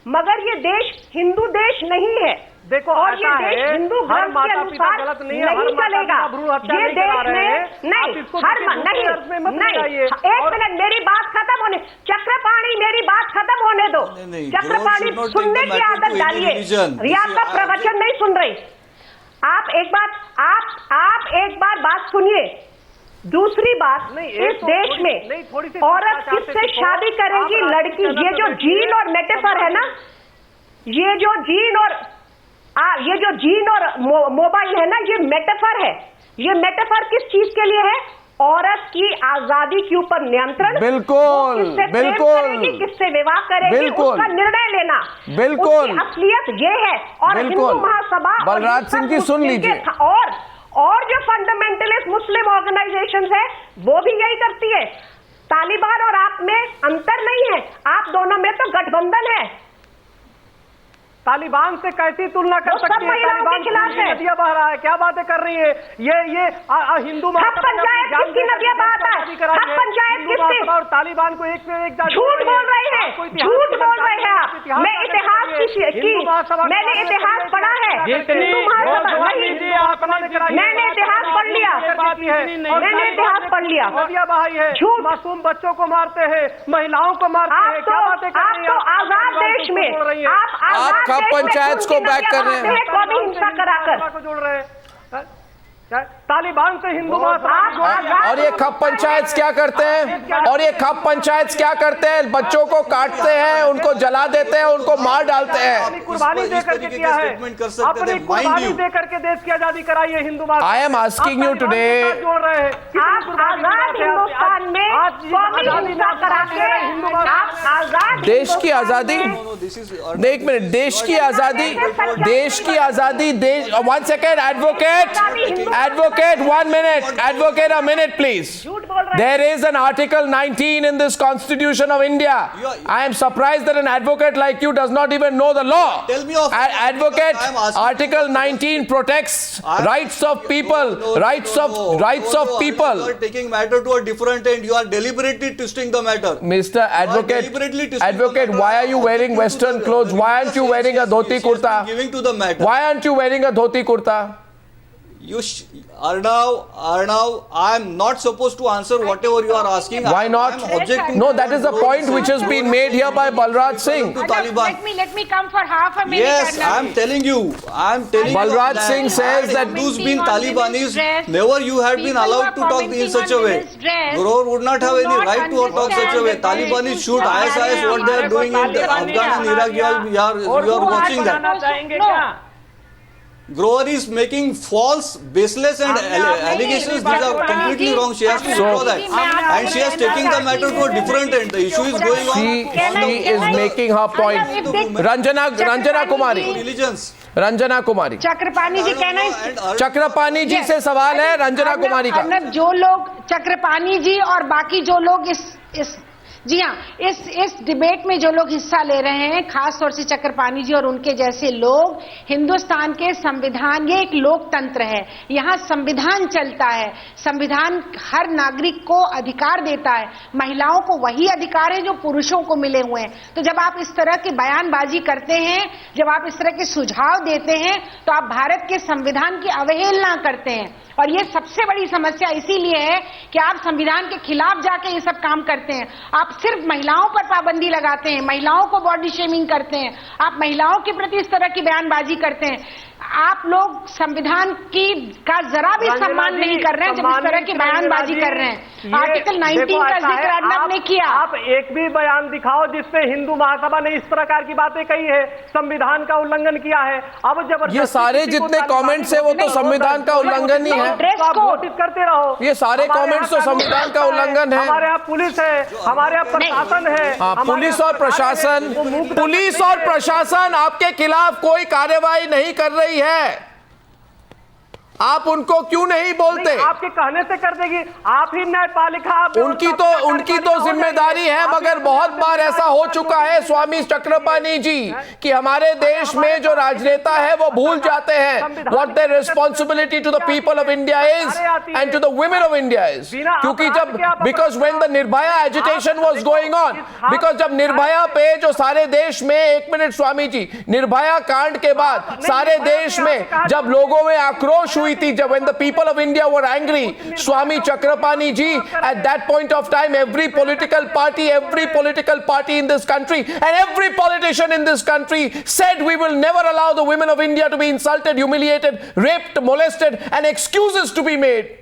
मगर ये देश हिंदू देश नहीं है। देखो और ये ऐसा देश है, हिंदू हर ग्रंथ के माता पिता अनुसार गलत नहीं है, नहीं हर माता चलेगा। पिता भ्रूण हत्या ये नहीं करा देश रहे हैं। में नहीं, आप इसको हर किसी नहीं दूसरे अर्थ में मत ले जाइए। एक और- मिनट, मेरी बात खत्म होने, चक्रपाणी मेरी बात खत्म होने दो। नहीं, चक्रपाणी God should not सुनने take the की matter आदत to any डालिए, religion. रिया This का is- प्रवचन नहीं सुन रही। आप एक बार बात सुनिए। दूसरी बात, नहीं, इस एक तो देश थोड़ी- में नहीं, थोड़ी सी औरत शिक्षा चाहते किससे थे, शादी करेगी? आप लड़की। राजनीति ये जो में जीन और मेटाफर है ना, ये जो जीन और मोबाइल है ना, ये मेटाफर है। ये मेटाफर किस चीज के लिए है? औरत की आजादी के ऊपर नियंत्रण। बिल्कुल, वो किससे प्रेम बिल्कुल। करेगी, किससे विवाह करेगी, बिल्कुल। उसका निर्णय लेना। बिल्कुल। उसकी असलियत ये है। और बिल्कुल। हिंदू महासभा और बलराज ये सिंह सब जी, सुन मुस्लिम के लीजिए। और जो फंडामेंटलिस्ट मुस्लिम ऑर्गेनाइजेशंस है वो भी यही करती है। तालिबान और आप में अंतर नहीं है, आप दोनों में तो गठबंधन है। तालिबान से कैसी तुलना कर वो सब सकती है? महिलाओं के तालिबान खिलाफ है। नदियां बह रहा है, क्या बातें कर रही है ये हिंदू हक पंचायत किसकी नदियां बहाता है? हक पंचायत किसकी? और तालिबान को एक से एक झूठ बोल रहे हैं, झूठ बोल रहे हैं आप। मैं इतिहास की मैंने इतिहास पढ़ा है। हिंदू महासभा नहीं, मैंने इतिहास पढ़ लिया, मैंने इतिहास पढ़ लिया। नदियां बहाई है, झूठ। मासूम बच्चों को मारते हैं, महिलाओं को मारते हैं, क्या बातें कर रही हैं? आजाद देश में आप आजाद कब देश में पंचायत को खून की बैक कर रहे हैं? नदियां बहाते कौमी हिंसा कराकर। को जोड़ रहे हैं तालिबान से हिंदू महासभा। और ये खप पंचायत क्या करते हैं? और ये खप पंचायत क्या करते हैं? बच्चों को काटते हैं, उनको जला देते हैं, उनको मार डालते हैं। अपनी कुर्बानी दे करके किया है, अपनी कुर्बानी दे करके देश की आजादी कराई है Hindu Mahasabha. I am asking you today- जोड़ रहे हैं आप आजाद हिंदुस्तान में कौमी हिंसा कराके आप आजाद देश की आजादी, एक मिनट, देश की आजादी, देश की आजादी, देश, 1 second, advocate, 1 minute, advocate, a minute please. There is an article 19 in this constitution of India. I am surprised that an advocate like you does not even know the law. Tell me of- Advocate, I am asking- article 19 protects rights of people, rights of people. You are taking matter to a different end. You are deliberately twisting the matter. Mr. Advocate, deliberately twisting advocate, the matter. why are you I am wearing objecting to Western the- clothes? Why aren't you Yes, wearing a yes, dhoti yes, yes, kurta? Giving to the matter. Why aren't you wearing a dhoti kurta? Arnav, I am not supposed to answer whatever you are asking. Why not? I am objecting. No, that is the point which has been made here by Balraj Singh. To Taliban. Let me come for half a minute. Yes, Arnav. I am telling you. Balraj that Singh says that- Hindus been on Talibanis, women's dress, never you had been people allowed to were talk in commenting such a on way. women's dress, Grover would not have do any not right to talk such a way. understand that Talibanis they shoot do ISIS, what they are doing in Afghan and Iraq. You are watching that. चाहेंगे क्या? Grover is making false, baseless and allegations. These are completely wrong. She has to withdraw that. And she has taken the matter to a different end. The issue is going on. She is making her point. Ranjana Kumari. Religions. Ranjana Kumari. Chakrapani जी कहना है चक्रपाणी जी से सवाल है रंजना कुमारी का। अर्नब, जो लोग चक्रपाणी जी और बाकी जो लोग इस जी हाँ, इस डिबेट में जो लोग हिस्सा ले रहे हैं, खास तौर से चक्रपाणी जी और उनके जैसे लोग, हिंदुस्तान के संविधान, ये एक लोकतंत्र है, यहाँ संविधान चलता है, संविधान हर नागरिक को अधिकार देता है, महिलाओं को वही अधिकार है जो पुरुषों को मिले हुए हैं। तो जब आप इस तरह की बयानबाजी करते हैं, जब आप इस तरह के सुझाव देते हैं, तो आप भारत के संविधान की अवहेलना करते हैं। और ये सबसे बड़ी समस्या इसीलिए है कि आप संविधान के खिलाफ जाके ये सब काम करते हैं। आप सिर्फ महिलाओं पर पाबंदी लगाते हैं, महिलाओं को बॉडी शेमिंग करते हैं, आप महिलाओं के प्रति इस तरह की बयानबाजी करते हैं। आप लोग संविधान का जरा भी सम्मान नहीं कर रहे हैं जब इस तरह की बयानबाजी कर रहे हैं। आर्टिकल 19 का जिक्र अर्नब ने किया। आप एक भी बयान दिखाओ जिसपे हिंदू महासभा ने इस प्रकार की बातें कही है, संविधान का उल्लंघन किया है। अब जबरदस्ती ये सारे जितने कमेंट्स है वो तो संविधान का उल्लंघन ही है। आप घोषित करते रहो। ये सारे कमेंट्स तो संविधान का उल्लंघन है। हमारे यहाँ पुलिस है, हमारे यहाँ प्रशासन है। हाँ, पुलिस और प्रशासन आपके खिलाफ कोई कार्रवाई नहीं कर रही है। आप उनको क्यों नहीं बोलते? आपके कहने से कर देगी, आप ही न्यायपालिका, उनकी तो जिम्मेदारी है, मगर बहुत बार ऐसा हो चुका है स्वामी चक्रपाणी जी कि हमारे देश में जो राजनेता है वो भूल जाते हैं what their responsibility to the people of India is and to the women of India is. क्योंकि जब because when the Nirbhaya agitation was going on, because जब निर्भया पे जो सारे देश में, एक मिनट स्वामी जी, निर्भया कांड के बाद सारे देश में जब लोगों में आक्रोश हुई थी, जब when the people of India were angry, Swami Chakrapani ji, at that point of time, every political party in this country and every politician in this country said we will never allow the women of India to be insulted, humiliated, raped, molested, and excuses to be made.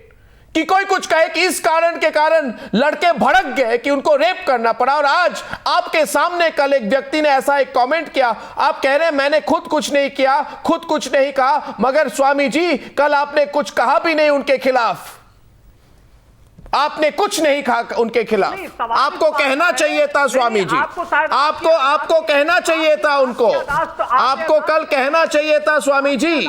कि कोई कुछ कहे कि इस कारण के कारण लड़के भड़क गए कि उनको रेप करना पड़ा, और आज आपके सामने कल एक व्यक्ति ने ऐसा एक कमेंट किया, आप कह रहे हैं मैंने खुद कुछ नहीं किया, खुद कुछ नहीं कहा, मगर स्वामी जी कल आपने कुछ कहा भी नहीं उनके खिलाफ, आपने कुछ नहीं कहा उनके खिलाफ। आपको कहना चाहिए था स्वामी जी, आपको कहना चाहिए था उनको, आपको कल कहना चाहिए था स्वामी जी,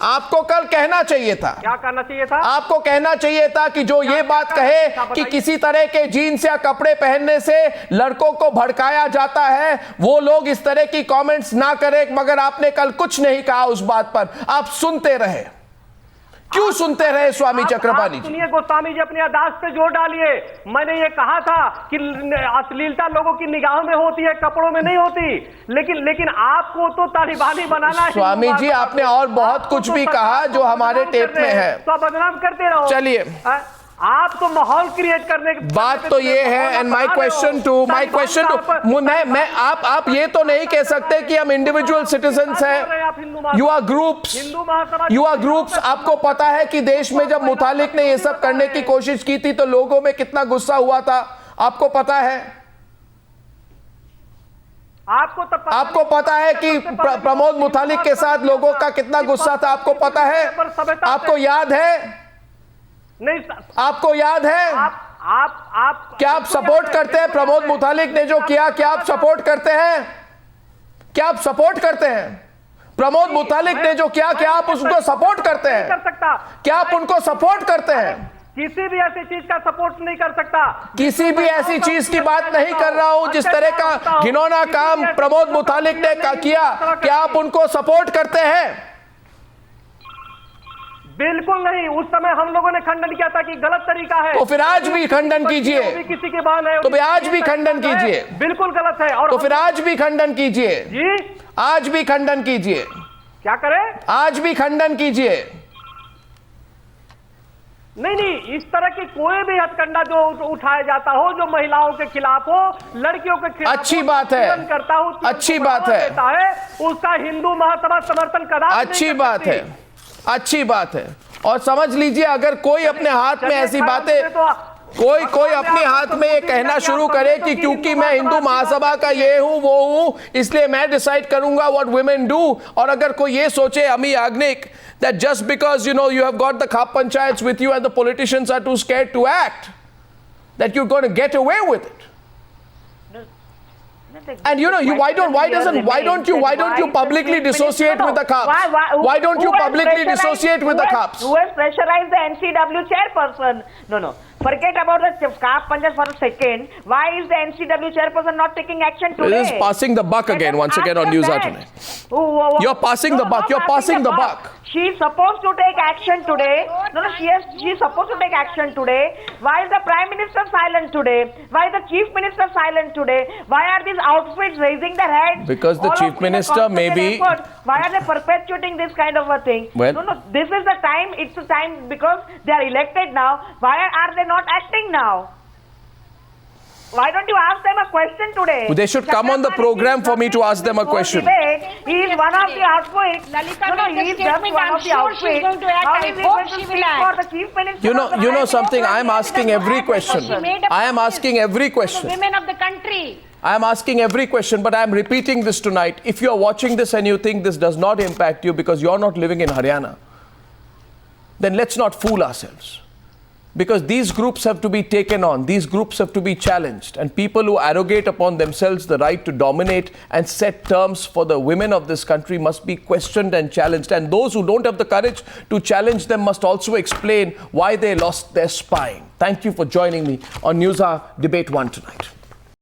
आपको कल कहना चाहिए था। क्या करना चाहिए था? आपको कहना चाहिए था कि जो ये बात कहे कि किसी तरह के जीन्स या कपड़े पहनने से लड़कों को भड़काया जाता है, वो लोग इस तरह की कमेंट्स ना करें, मगर आपने कल कुछ नहीं कहा उस बात पर, आप सुनते रहे। क्यों सुनते रहे स्वामी चक्रपाणी जी? सुनिए गोस्वामी जी, अपनी अदालत से जोड़ डालिए। मैंने ये कहा था कि अश्लीलता लोगों की निगाहों में होती है, कपड़ों में नहीं होती, लेकिन आपको तो तालिबानी बनाना है। स्वामी जी आपने और बहुत कुछ भी कहा जो हमारे टेप में है, तो बदनाम करते रहो। चलिए, आप तो माहौल क्रिएट करने की बात तो ये है। एंड माय क्वेश्चन टू मैं आप ये तो नहीं कह सकते कि हम इंडिविजुअल सिटीजन्स हैं, यू आर ग्रुप्स। आपको पता है कि देश में जब मुतालिक ने ये सब करने की कोशिश की थी तो लोगों में कितना गुस्सा हुआ था, आपको पता है? आपको पता है कि प्रमोद मुतालिक के साथ लोगों का कितना गुस्सा था, आपको पता है? आपको याद है? नहीं, आपको याद है? क्या आप सपोर्ट करते हैं प्रमोद मुतालिक ने जो किया? क्या आप सपोर्ट करते हैं? क्या आप सपोर्ट करते हैं प्रमोद मुतालिक ने जो किया? क्या आप उसको सपोर्ट करते हैं? क्या आप उनको सपोर्ट करते हैं? किसी भी ऐसी चीज का सपोर्ट नहीं कर सकता। किसी भी ऐसी चीज की बात नहीं कर रहा हूं जिस तरह का घिनौना काम प्रमोद मुतालिक ने किया, क्या आप उनको सपोर्ट करते हैं? बिल्कुल नहीं। उस समय हम लोगों ने खंडन किया था कि गलत तरीका है। तो फिर आज भी खंडन कीजिए। किसी के बहाने है, तो फिर आज भी खंडन कीजिए। बिल्कुल गलत है। और तो फिर आज भी खंडन कीजिए जी, आज भी खंडन कीजिए। क्या करें? आज भी खंडन कीजिए। नहीं, इस तरह की कोई भी हथकंडा जो उठाया जाता हो, जो महिलाओं के खिलाफ हो, लड़कियों के खिलाफ, अच्छी बात है, करता हूं, अच्छी बात है, उसका हिंदू महासभा समर्थन करा। अच्छी बात है, अच्छी बात है। और समझ लीजिए अगर कोई अपने हाथ में ऐसी बातें, कोई अपने हाथ में ये कहना शुरू करे कि क्योंकि मैं हिंदू महासभा का ये हूं वो हूं इसलिए मैं डिसाइड करूंगा व्हाट वुमेन डू, और अगर कोई ये सोचे अमी Yagnik that just because you have got the khap panchayats with you and the politicians are too scared to act, that you're going to get away with it. And why don't you publicly dissociate with the cops? Why don't you publicly dissociate with the cops? Who has pressurized the NCW chairperson? No. Forget about the CAF Panchayat for a second. Why is the NCW chairperson not taking action today? This is passing the buck again, once again on News Hour Tonight. You're passing the buck. You're passing the buck. She's supposed to take action today. No, she's supposed to take action today. Why is the Prime Minister silent today? Why is the Chief Minister silent today? Why are these outfits raising their heads? Because the Chief Minister may be... Why are they perpetuating this kind of a thing? Well, no, this is the time. It's the time because they are elected now. Why are they not acting now? Why don't you ask them a question today? They should come on the program for me to ask them a question. He is one of the outfits. No, he is just one of the outfits. How is he going to speak for the Chief Minister? You know something? I am asking every question. I am asking every question. Women of the country. I am asking every question, but I am repeating this tonight. If you are watching this and you think this does not impact you because you are not living in Haryana, then let's not fool ourselves. Because these groups have to be taken on, these groups have to be challenged, and people who arrogate upon themselves the right to dominate and set terms for the women of this country must be questioned and challenged, and those who don't have the courage to challenge them must also explain why they lost their spine. Thank you for joining me on News Hour Debate 1 tonight.